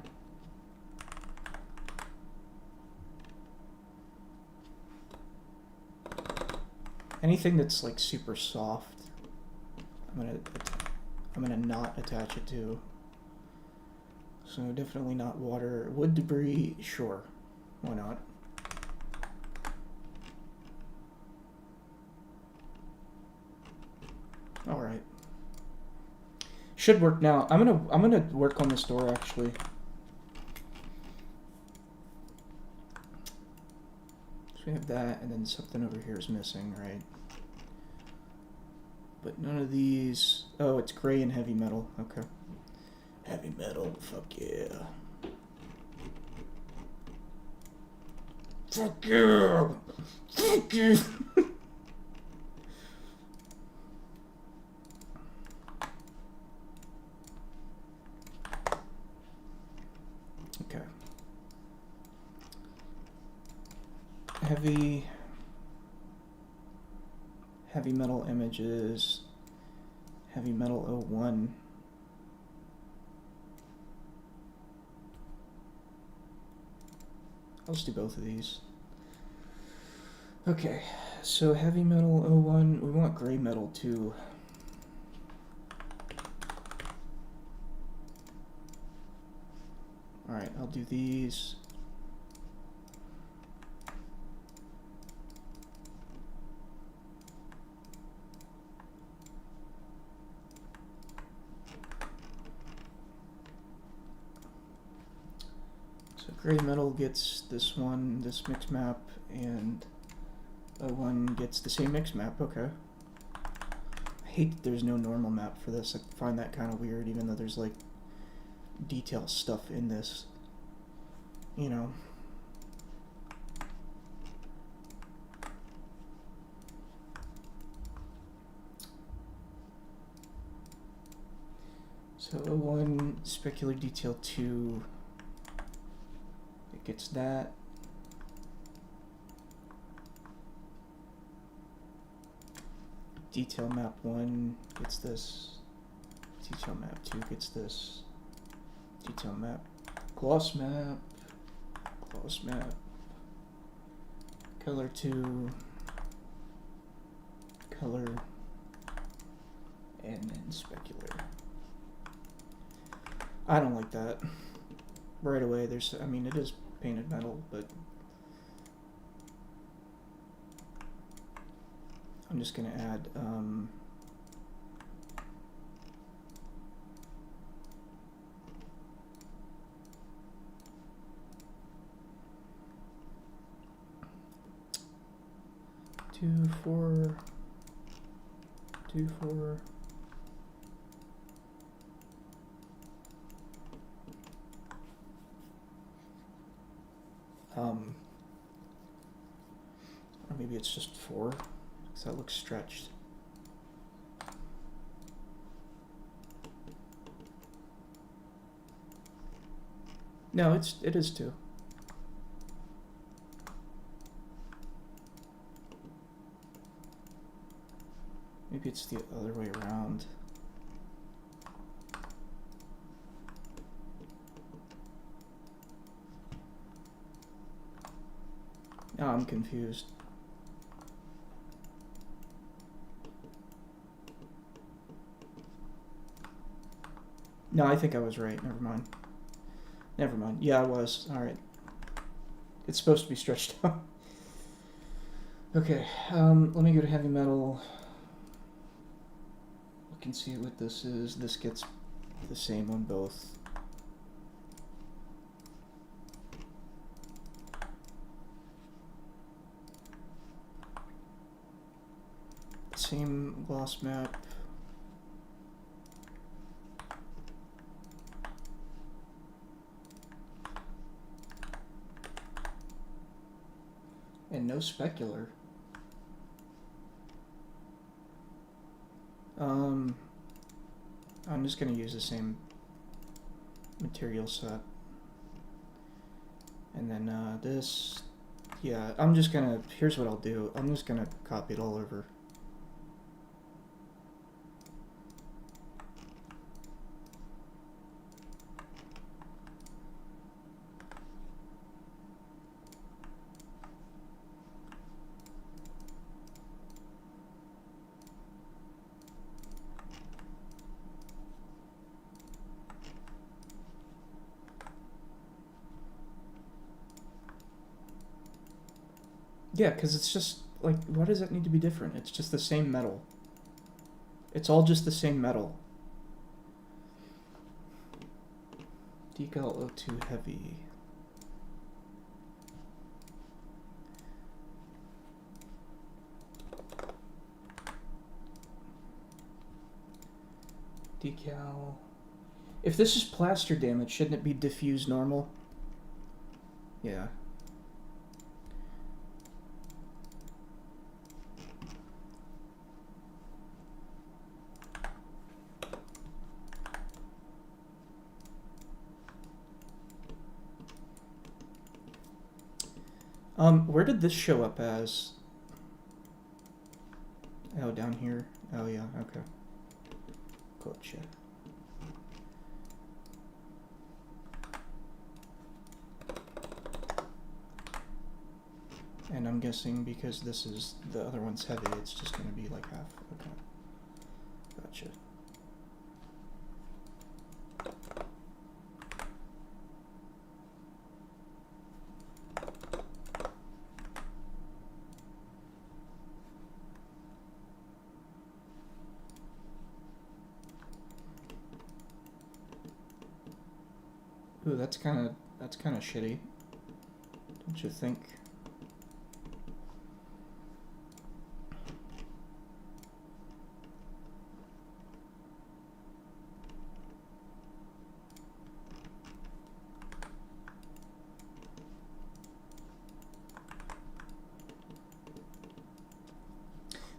Anything that's like super soft, I'm gonna not attach it to. So definitely not water. Wood debris, sure, why not? All right, should work now. I'm gonna work on this door actually. So we have that, and then something over here is missing, right? But none of these... Oh, it's gray and heavy metal. Okay. Heavy metal, fuck yeah. Fuck yeah! Fuck you! Okay. Heavy metal images, heavy metal 01. I'll just do both of these. Okay, so heavy metal 01, we want gray metal too. Alright, I'll do these. Gray metal gets this one, this mix map, and 01 gets the same mix map. Okay. I hate that there's no normal map for this. I find that kind of weird, even though there's like detail stuff in this. You know. So 01, specular detail 2. Gets that. Detail map 1 gets this. Detail map 2 gets this. Detail map. Gloss map. Gloss map. Color 2. Color. And then specular. I don't like that. Right away, there's, I mean, it is painted metal, but I'm just gonna add 2, 4, 2, 4. Or maybe it's just 4, because that looks stretched. No, it is 2. Maybe it's the other way around. Now I'm confused. No, I think I was right. Never mind. Never mind. Yeah, I was. Alright. It's supposed to be stretched out. Okay, let me go to heavy metal. We can see what this is. This gets the same on both. Same gloss map. And no specular. I'm just gonna use the same material set. And then this, yeah, I'm just gonna, here's what I'll do. I'm just gonna copy it all over. Yeah, because it's just, like, why does it need to be different? It's just the same metal. It's all just the same metal. Decal O2 heavy. Decal. If this is plaster damage, shouldn't it be diffuse normal? Yeah. Where did this show up as? Oh, down here. Oh, yeah, okay. Gotcha. And I'm guessing because this is, the other one's heavy, it's just gonna be like half. Okay. Gotcha. Ooh, that's kind of shitty, don't you think?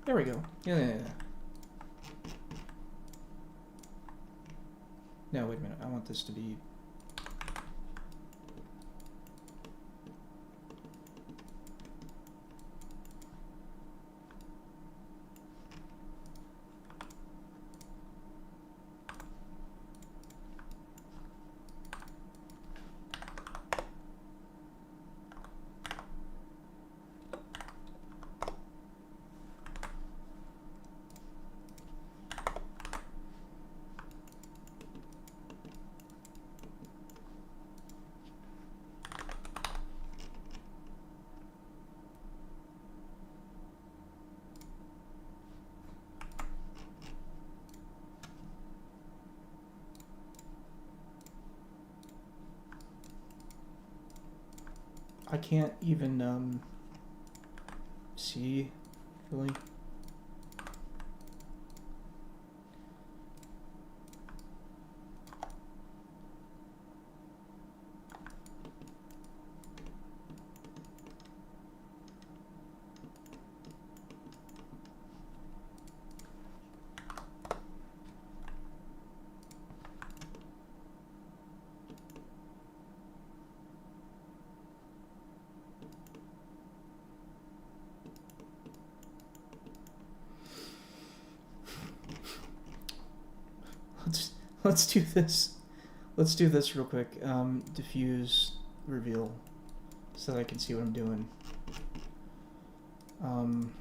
There we go. Yeah. No, wait a minute. I want this to be. I can't even see Really? Let's let's do this. Let's do this real quick. Diffuse reveal, so that I can see what I'm doing. Um,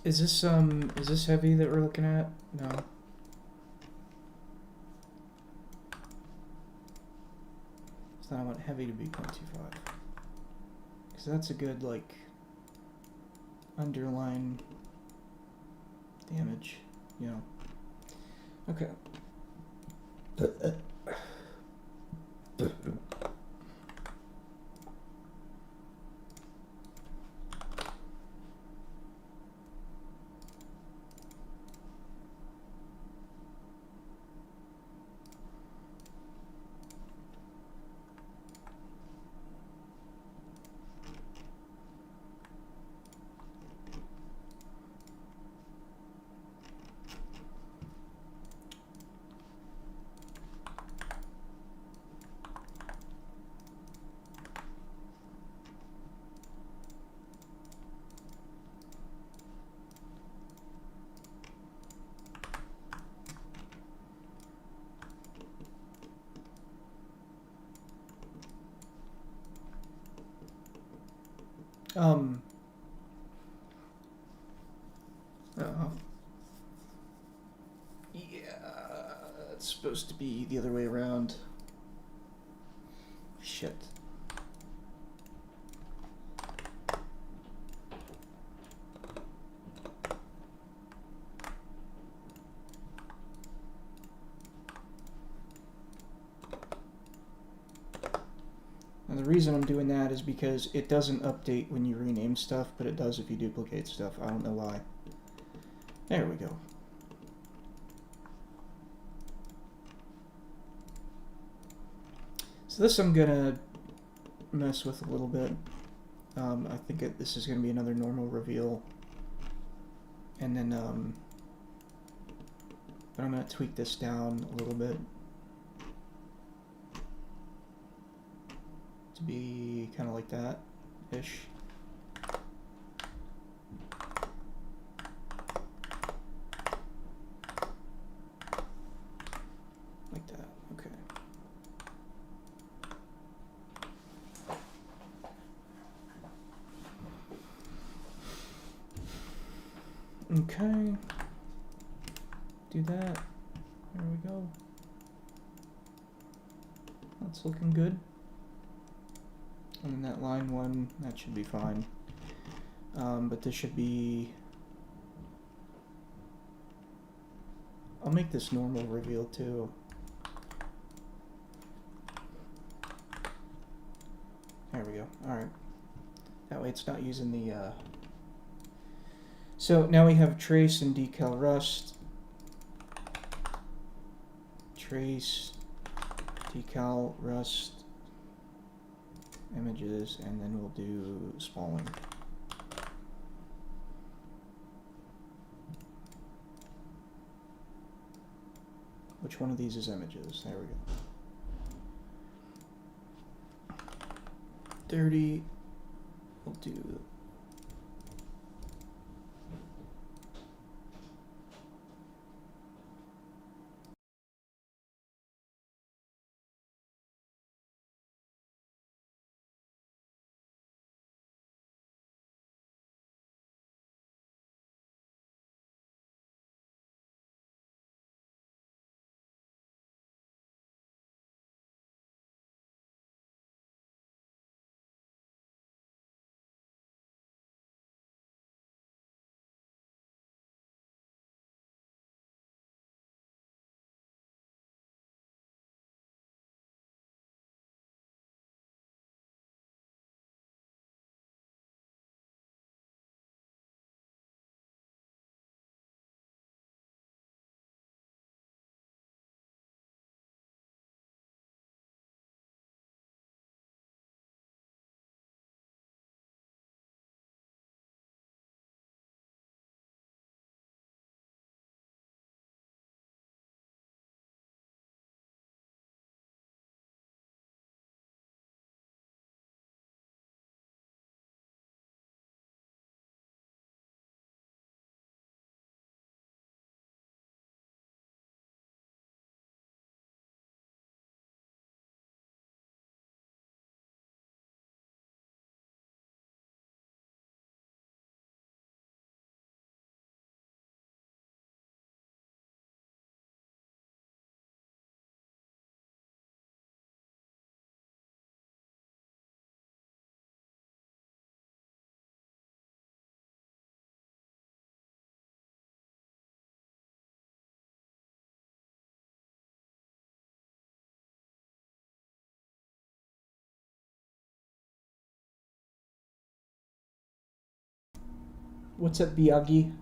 is this heavy that we're looking at? No. So I want heavy to be 0.25. Because that's a good, like, underline damage, you know. Okay. Um. Yeah, it's supposed to be the other way around. Shit. And the reason I'm doing that is because it doesn't update when you rename stuff, but it does if you duplicate stuff. I don't know why. There we go. So this I'm gonna mess with a little bit. I think this is gonna be another normal reveal. And then, but I'm gonna tweak this down a little bit to be kind of like that-ish. Like that, okay. Okay. Do that. There we go. That's looking good. And then that line one, that should be fine. But this should be... I'll make this normal reveal too. There we go. Alright. That way it's not using the... So now we have trace and decal rust. Trace, decal, rust, images, and then we'll do spalling. Which one of these is images? There we go. 30, we'll do What's up, Biagi?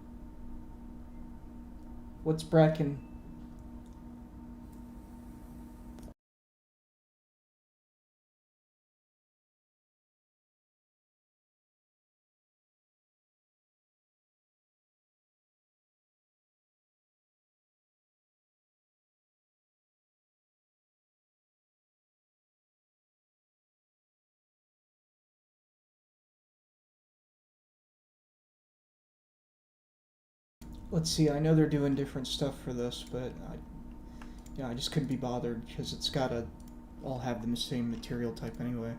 What's Bracken? Let's see. I know they're doing different stuff for this, but I just couldn't be bothered because it's gotta all have the same material type anyway.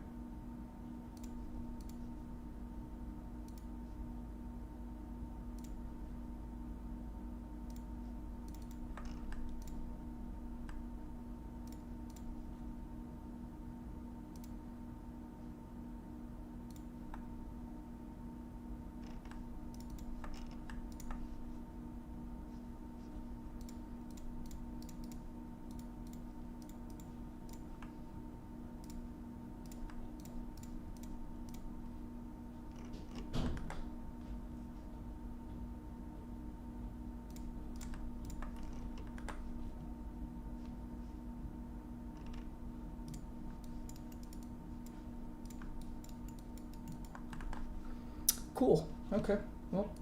Cool. Okay. Well,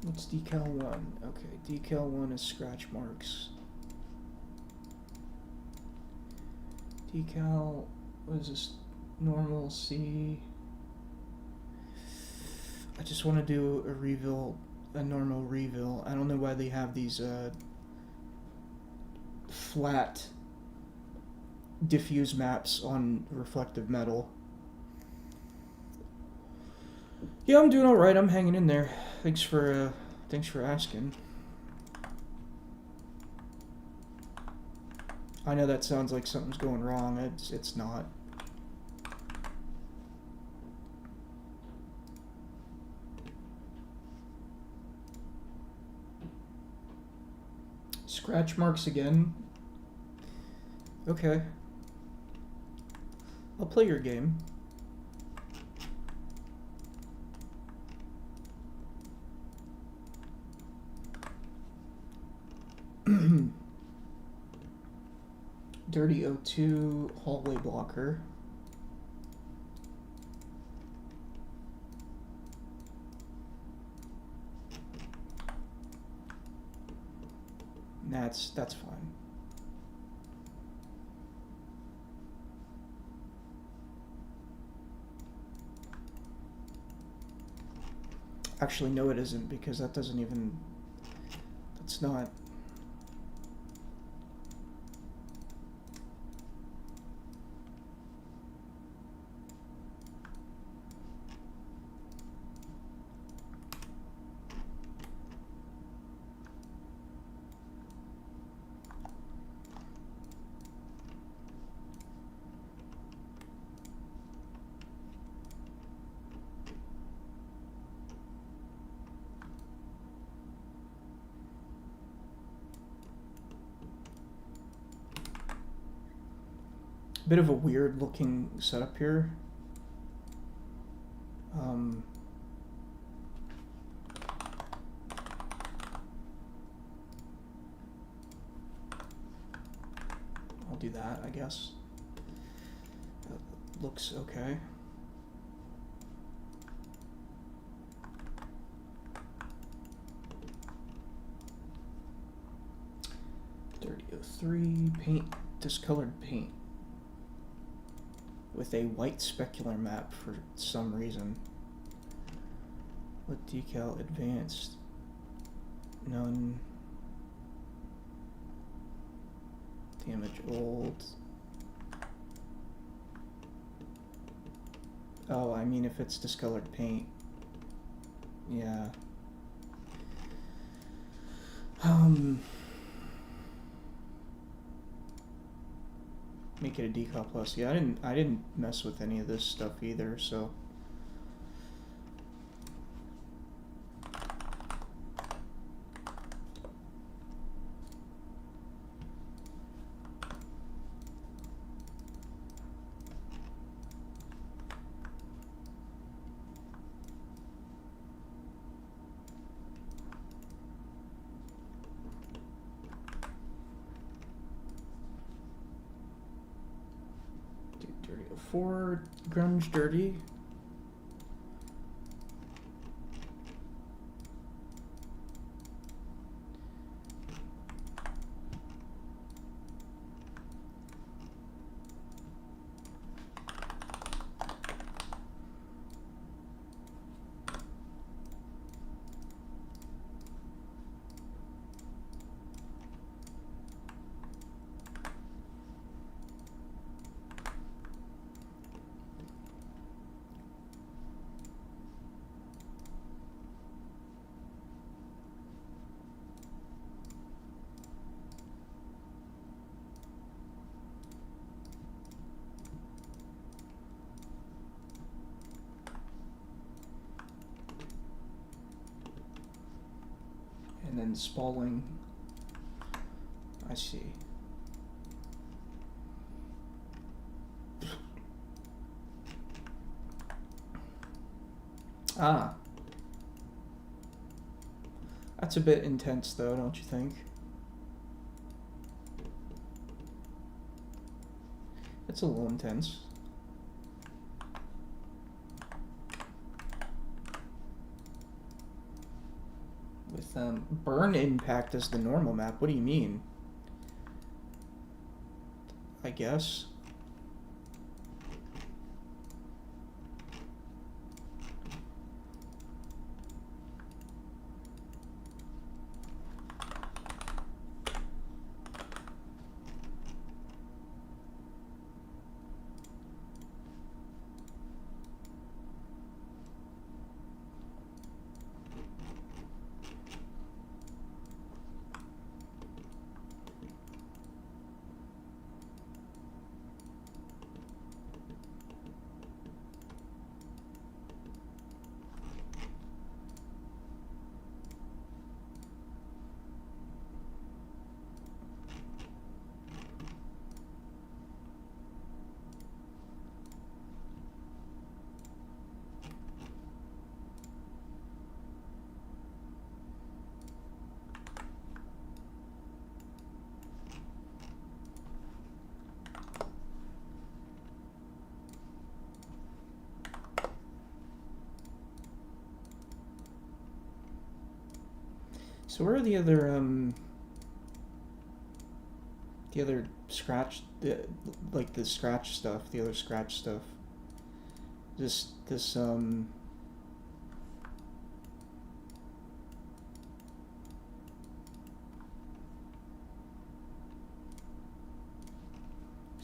what's decal 1? Okay, decal 1 is scratch marks. Decal, what is this? Normal C. I just want to do a reveal, a normal reveal. I don't know why they have these flat diffuse maps on reflective metal. Yeah, I'm doing all right. I'm hanging in there. Thanks for asking. I know that sounds like something's going wrong. It's not. Scratch marks again. Okay. I'll play your game. Dirty O2 hallway blocker. That's fine. Actually, no, it isn't, because that doesn't even. That's not. Bit of a weird looking setup here. I'll do that, I guess. That looks okay. Dirty O3 paint, discolored paint with a white specular map for some reason. With decal advanced, none. Damage old. Oh, I mean if it's discolored paint. Yeah. Make it a decal plus. Yeah, I didn't mess with any of this stuff either, so. for Grunge Dirty. And then Spalling. I see. Ah. That's a bit intense though, don't you think? It's a little intense. With burn impact as the normal map, what do you mean? I guess. So where are the other scratch, like the scratch stuff, the other scratch stuff? This So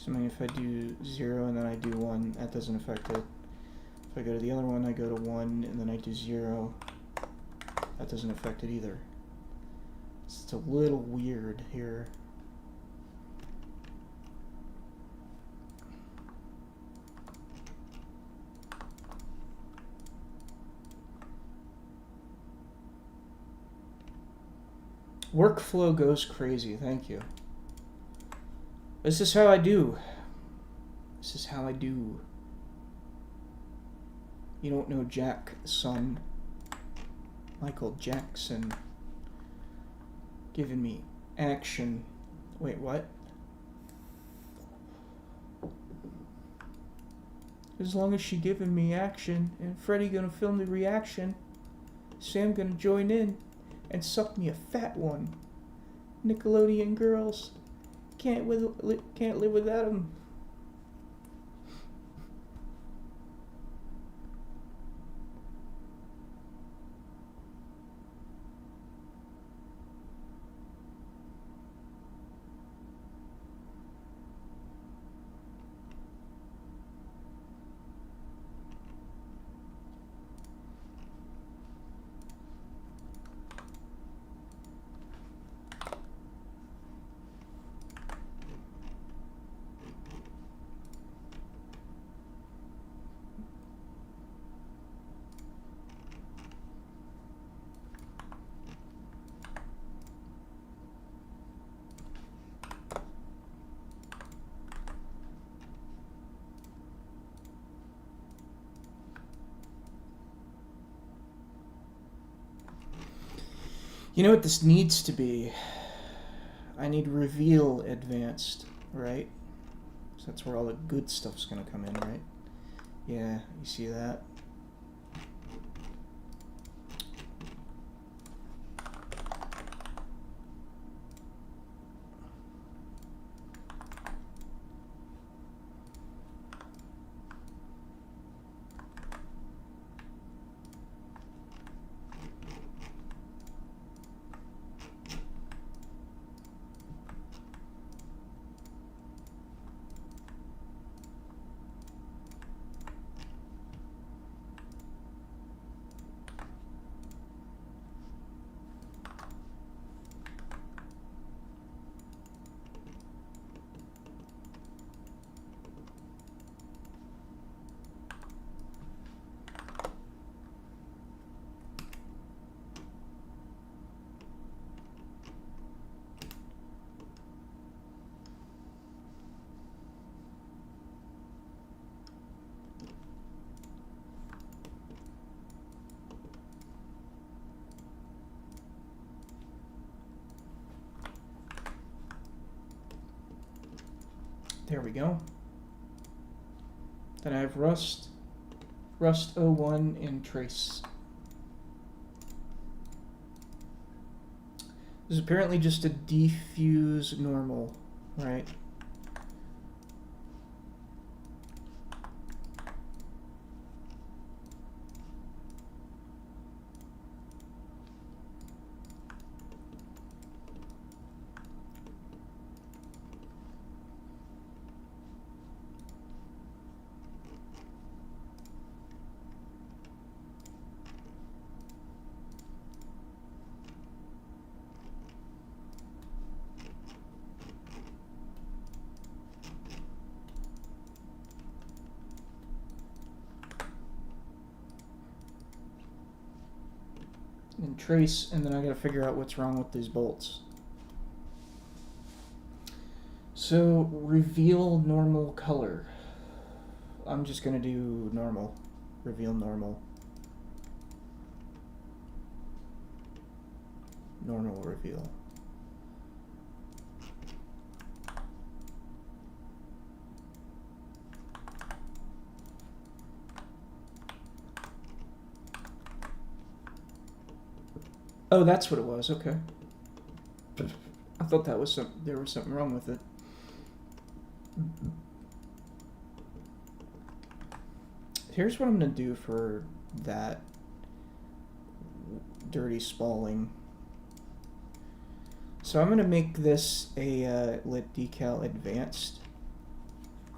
I mean, if I do 0 and then I do 1, that doesn't affect it. If I go to the other one, I go to 1 and then I do 0, that doesn't affect it either. It's a little weird here. Workflow goes crazy, thank you. This is how I do. This is how I do. You don't know Jack, son. Michael Jackson. Giving me action. Wait, what? As long as she giving me action, and Freddy gonna film the reaction, Sam gonna join in and suck me a fat one. Nickelodeon girls can't live without them. You know what this needs to be? I need reveal advanced, right? So that's where all the good stuff's gonna come in, right? Yeah, you see that? There we go. Then I have Rust, Rust 01, and Trace. This is apparently just a defuse normal, right? And trace, and then I gotta figure out what's wrong with these bolts. So, reveal normal color. I'm just gonna do normal. Reveal normal. Normal reveal. Oh, that's what it was. Okay. I thought that was there was something wrong with it. Here's what I'm gonna do for that dirty spalling. So I'm gonna make this a lit decal advanced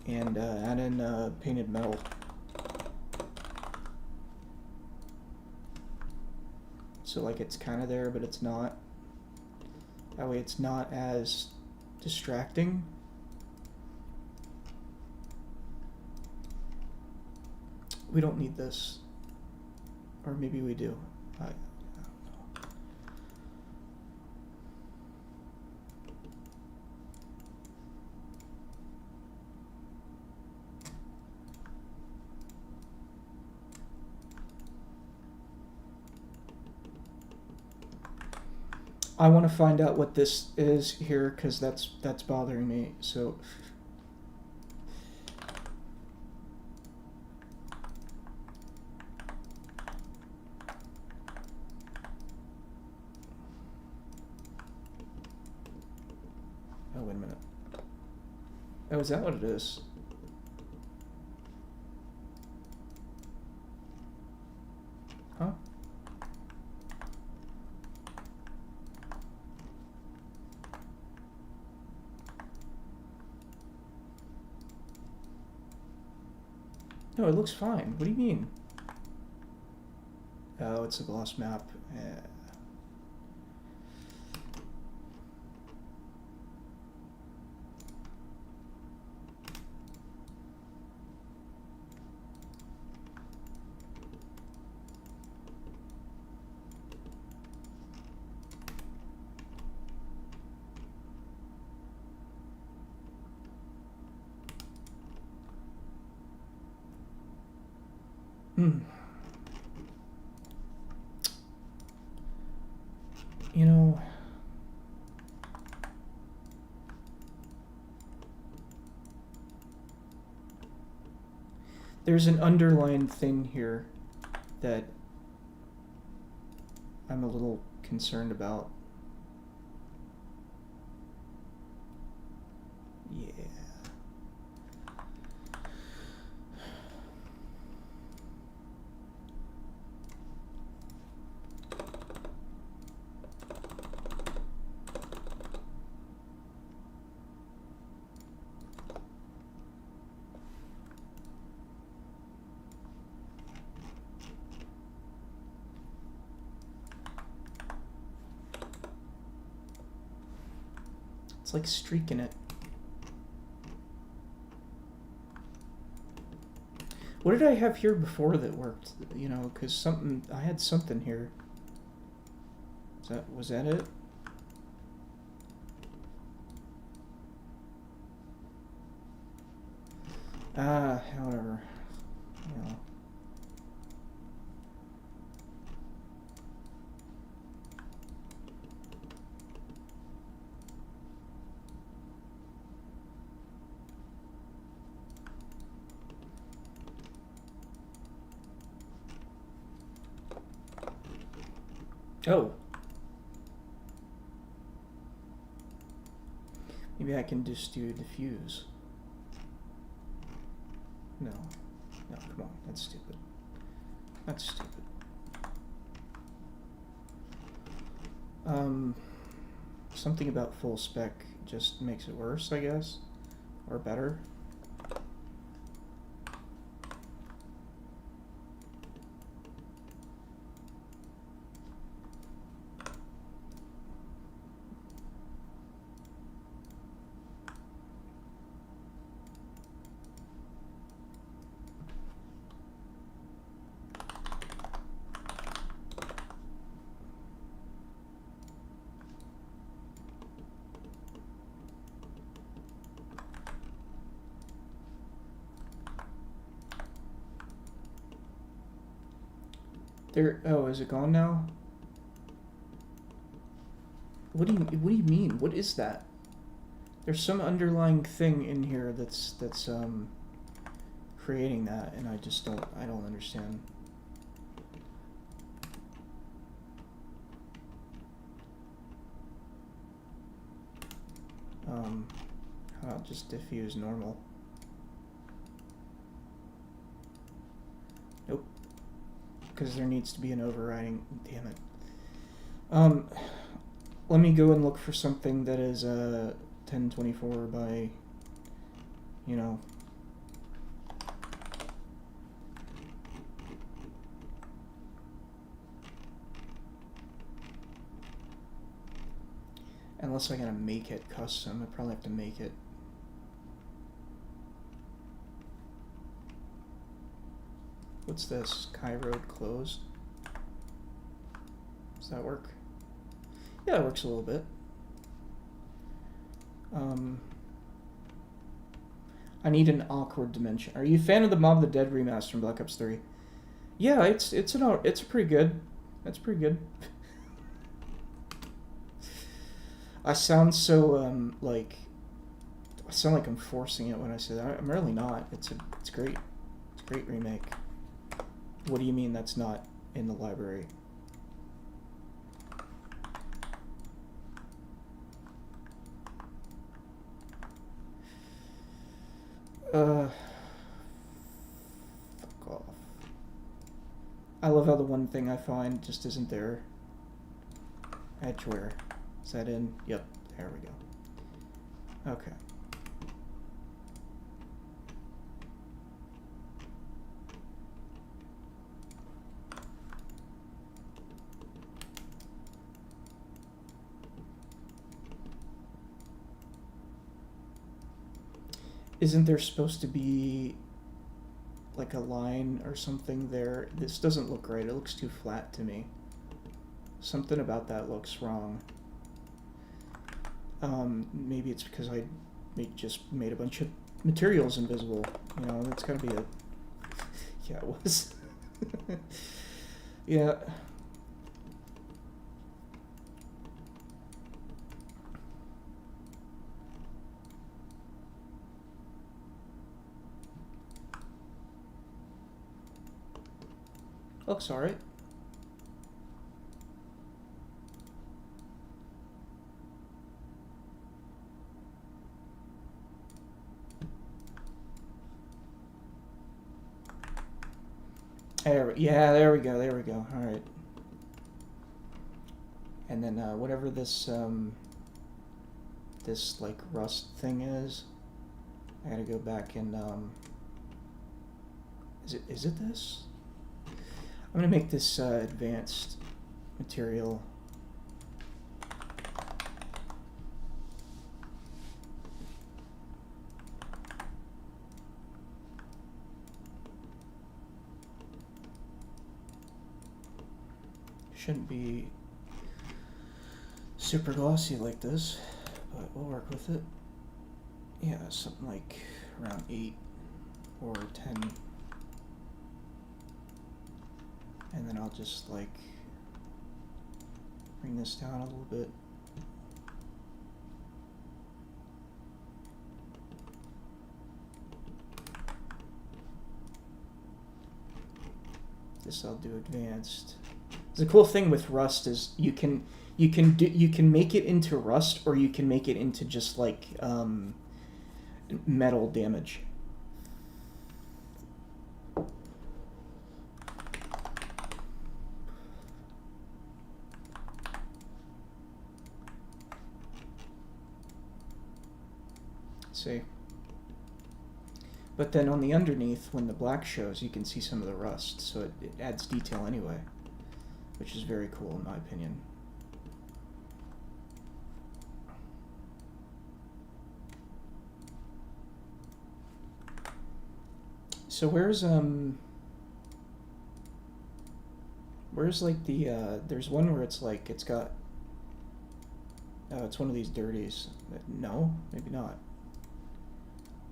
and add in painted metal. So like it's kind of there, but it's not. That way it's not as distracting. We don't need this. Or maybe we do. I don't know. I want to find out what this is here because that's bothering me. So oh, wait a minute. Oh, is that what it is? Huh? No, it looks fine. What do you mean? Oh, it's a gloss map. You know, There's an underlined thing here that I'm a little concerned about. Yeah. It's like streaking it. What did I have here before that worked? You know, because something, I had something here. Was that it? However, you know. Oh. Maybe I can just do diffuse. No. No, come on. That's stupid. That's stupid. Something about full spec just makes it worse, I guess. Or better. There. Oh, is it gone now? What do you mean? What is that? There's some underlying thing in here that's creating that, and I don't understand. How about just diffuse normal? Nope. Because there needs to be an overriding. Damn it. Let me go and look for something that is 1024 by, you know. Unless I gotta make it custom, I probably have to make it. What's this? Kai Road closed. Does that work? Yeah, it works a little bit. I need an awkward dimension. Are you a fan of the Mob of the Dead remaster from Black Ops 3? Yeah, it's pretty good. That's pretty good. I sound so like I sound like I'm forcing it when I say that. I'm really not. It's great. It's a great remake. What do you mean that's not in the library? Fuck off. I love how the one thing I find just isn't there. Edgeware. Is that in? Yep, there we go. Okay. Isn't there supposed to be like a line or something there? This doesn't look right. It looks too flat to me. Something about that looks wrong. Maybe it's because I just made a bunch of materials invisible. You know, that's gotta be it. Yeah, it was. Yeah. Looks alright. Yeah, there we go, there we go. Alright. And then whatever this this like rust thing is, I gotta go back and is it this? I'm gonna make this advanced material. Shouldn't be super glossy like this, but we'll work with it. Yeah, something like around 8 or 10. And then I'll just like bring this down a little bit. This I'll do advanced. The cool thing with rust is you can make it into rust, or you can make it into just like metal damage. See? But then on the underneath, when the black shows, you can see some of the rust, so it adds detail anyway, which is very cool in my opinion. So where's like the there's one where it's like it's got it's one of these dirties. No, maybe not.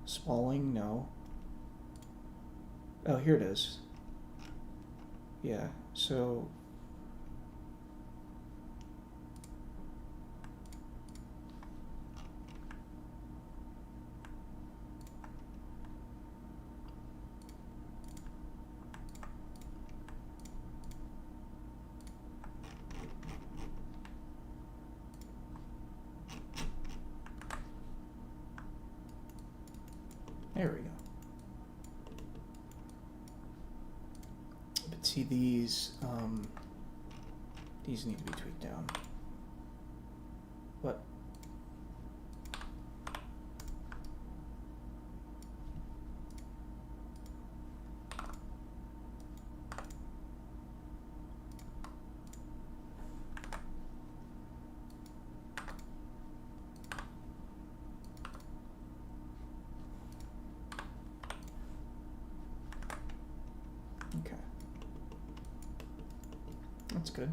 Spalling, no. Oh, here it is. Yeah, so there we go. But see, these need to be tweaked down. What? Okay. That's good.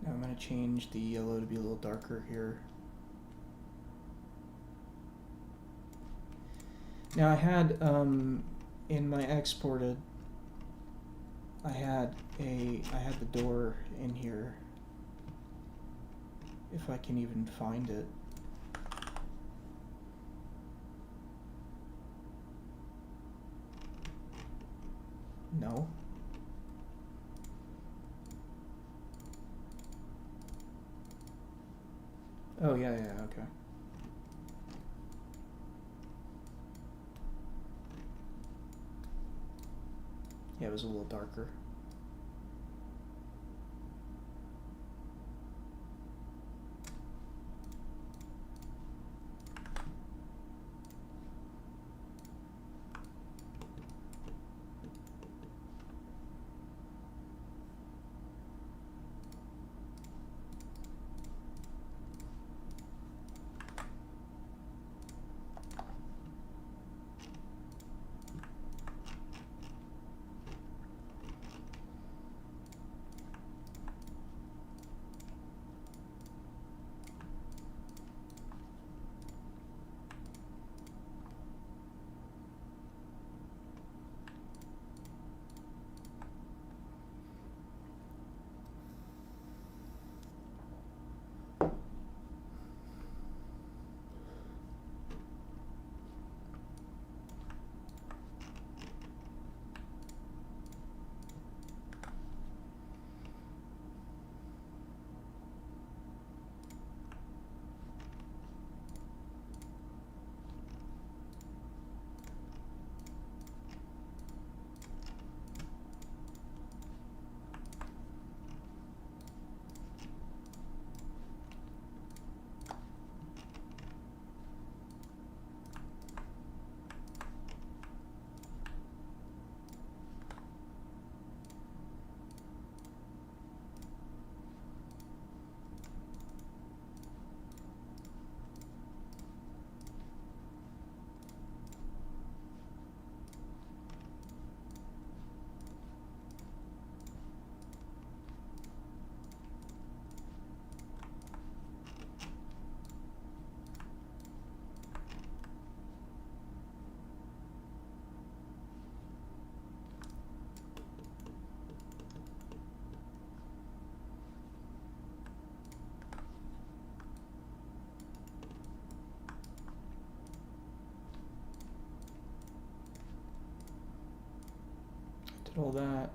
Now I'm going to change the yellow to be a little darker here. Now I had, in my exported, I had the door in here, if I can even find it. No. Oh, yeah, okay. Yeah, it was a little darker. Did all that.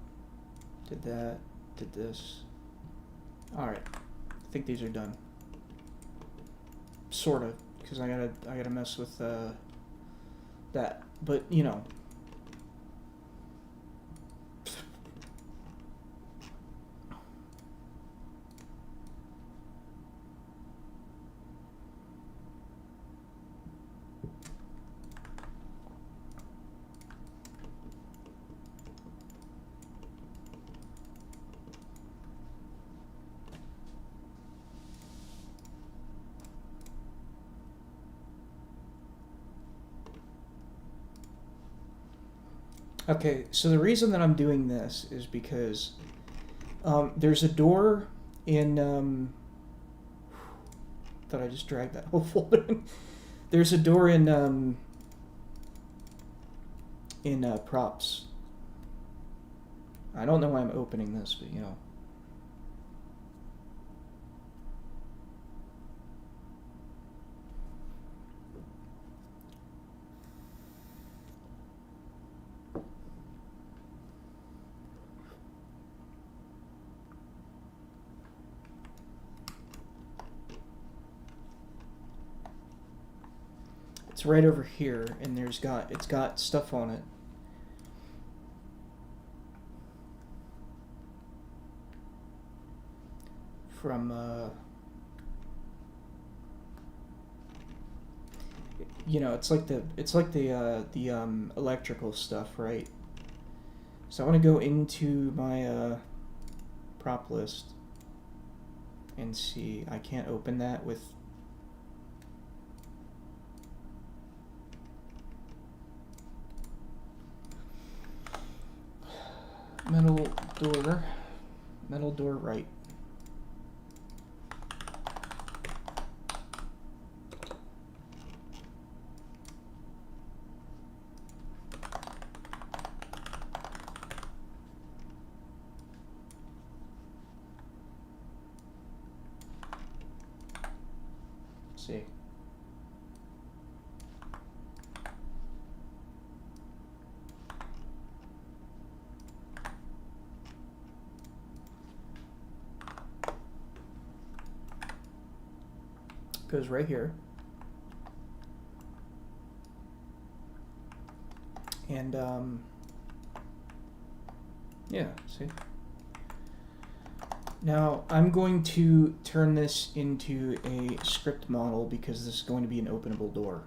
Did that. Did this. Alright. I think these are done. Sort of. Because I gotta mess with that. But, you know. Okay, so the reason that I'm doing this is because there's a door in thought I just dragged that whole folder in. There's a door in props. I don't know why I'm opening this, but you know. It's right over here, and it's got stuff on it. From you know, it's like the electrical stuff, right? So I want to go into my prop list and see. I can't open that with. Metal door right. Let's see. Goes right here. And yeah, see. Now I'm going to turn this into a script model because this is going to be an openable door.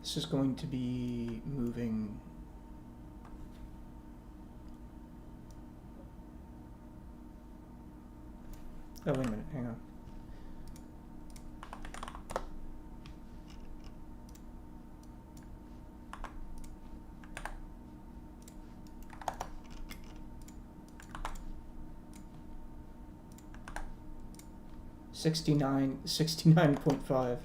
This is going to be moving. Oh, wait a minute, hang on. Sixty-nine point five.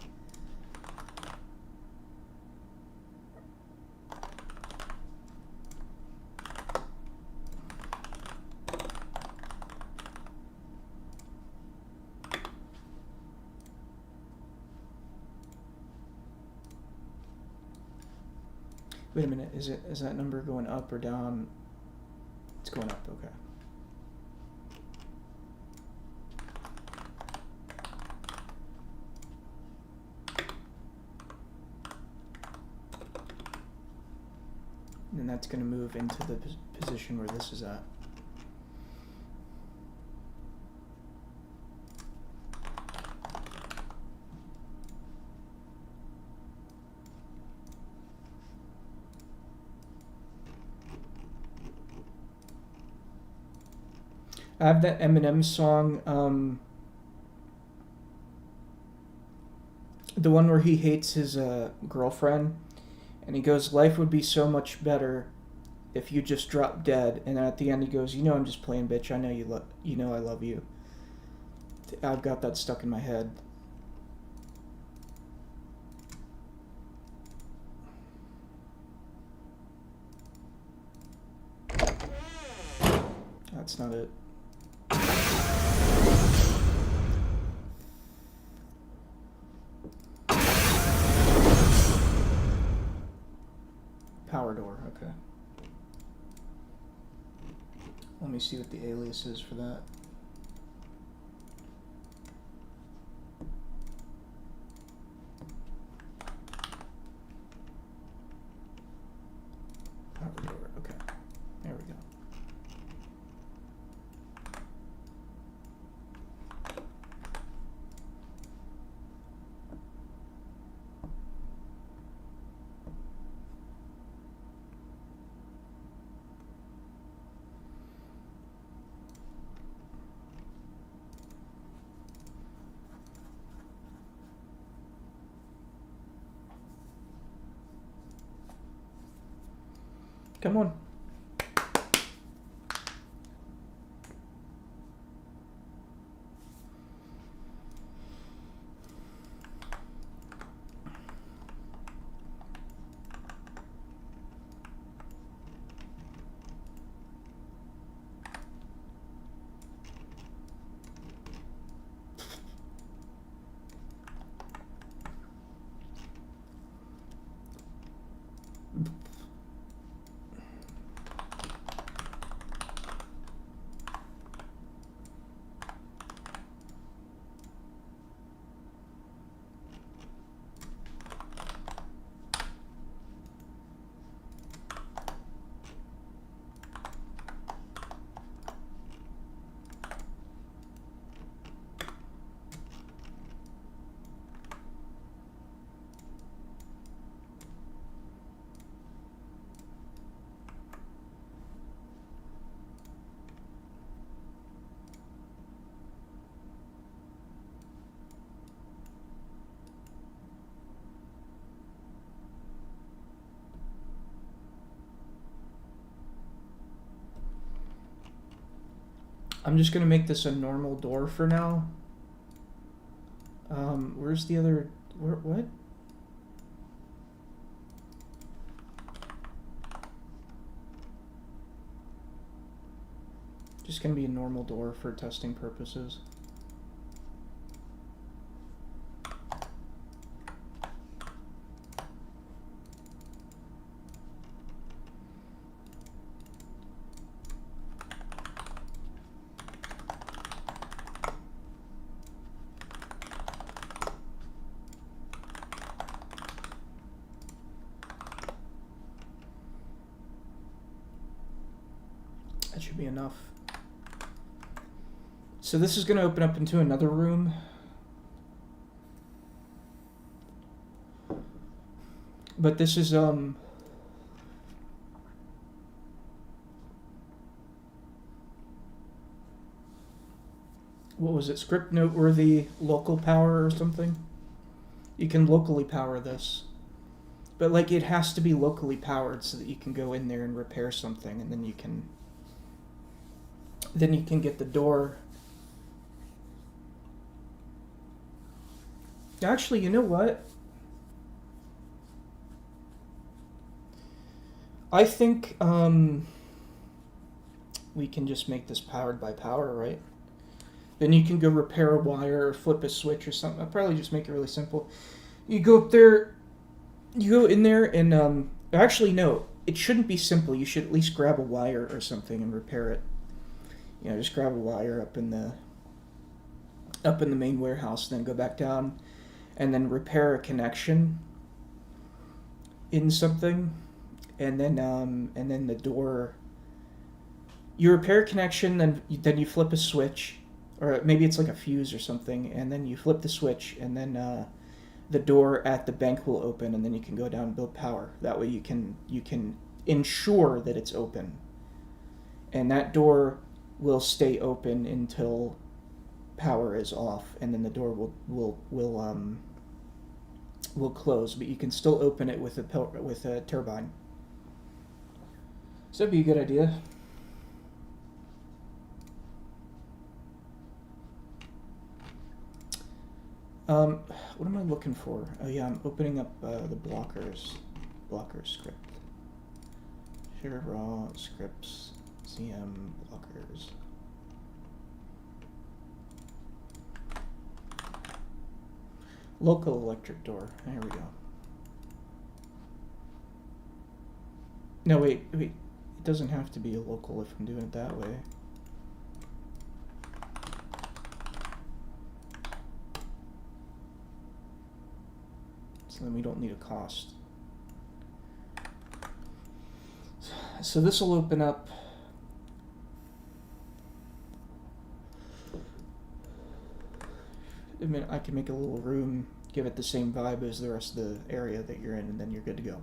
Wait a minute, is that number going up or down? It's going up, okay. And then that's going to move into the position where this is at. I have that Eminem song, The one where he hates his girlfriend, and he goes, "Life would be so much better if you just dropped dead." And at the end, he goes, "You know, I'm just playing, bitch. I know you know I love you." I've got that stuck in my head. That's not it. Power door, okay. Let me see what the alias is for that. Power door, okay. There we go. Come on. I'm just gonna make this a normal door for now. Where's the other... what? Just gonna be a normal door for testing purposes. That should be enough. So this is going to open up into another room. But this is, what was it? Script noteworthy local power or something? You can locally power this. But, like, it has to be locally powered so that you can go in there and repair something, and then you can get the door. Actually, you know what? I think we can just make this powered by power, right? Then you can go repair a wire or flip a switch or something. I'll probably just make it really simple. You go up there, you go in there, and actually no, it shouldn't be simple. You should at least grab a wire or something and repair it. You know, just grab a wire up in the main warehouse, then go back down, and then repair a connection in something, and then the door. You repair a connection, then you flip a switch, or maybe it's like a fuse or something, and then you flip the switch, and then the door at the bank will open, and then you can go down and build power. That way you can ensure that it's open, and that door will stay open until power is off, and then the door will will close, but you can still open it with a turbine. So that'd be a good idea. What am I looking for? Oh yeah, I'm opening up the blocker script. Share raw scripts, CM blockers. Local electric door. There we go. No, wait. It doesn't have to be a local if I'm doing it that way. So then we don't need a cost. So this will open up. I mean, I can make a little room, give it the same vibe as the rest of the area that you're in, and then you're good to go.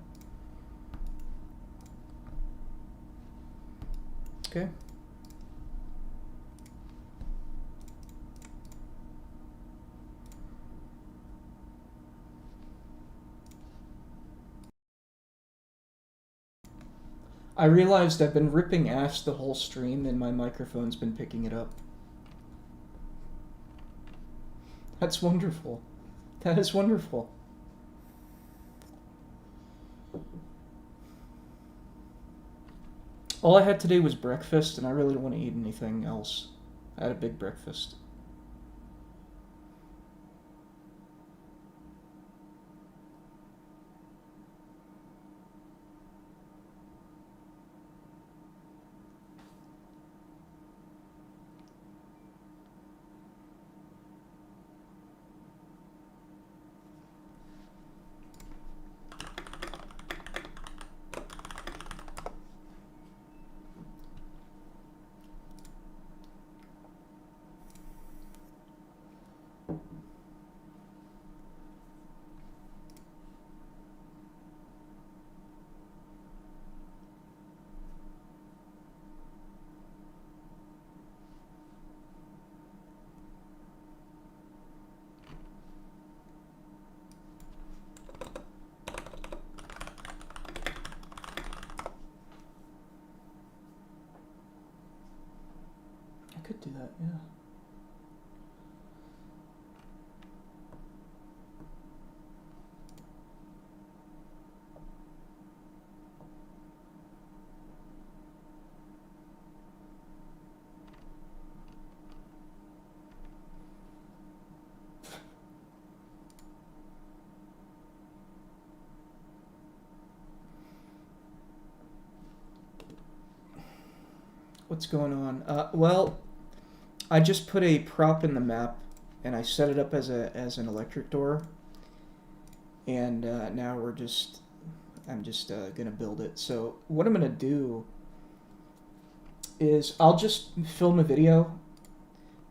Okay. I realized I've been ripping ass the whole stream and my microphone's been picking it up. That's wonderful. That is wonderful. All I had today was breakfast, and I really don't want to eat anything else. I had a big breakfast. I could do that, yeah. What's going on? Well, I just put a prop in the map, and I set it up as an electric door, and now I'm just gonna build it. So what I'm gonna do is I'll just film a video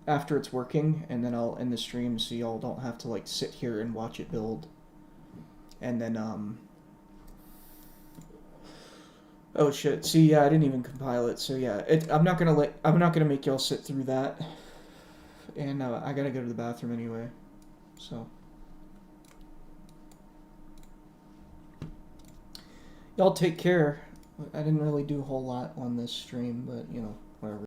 after it's working, and then I'll end the stream so y'all don't have to like sit here and watch it build. And then oh shit! See, yeah, I didn't even compile it. So yeah, I'm not gonna make y'all sit through that. And I gotta go to the bathroom anyway. So y'all take care. I didn't really do a whole lot on this stream, but you know.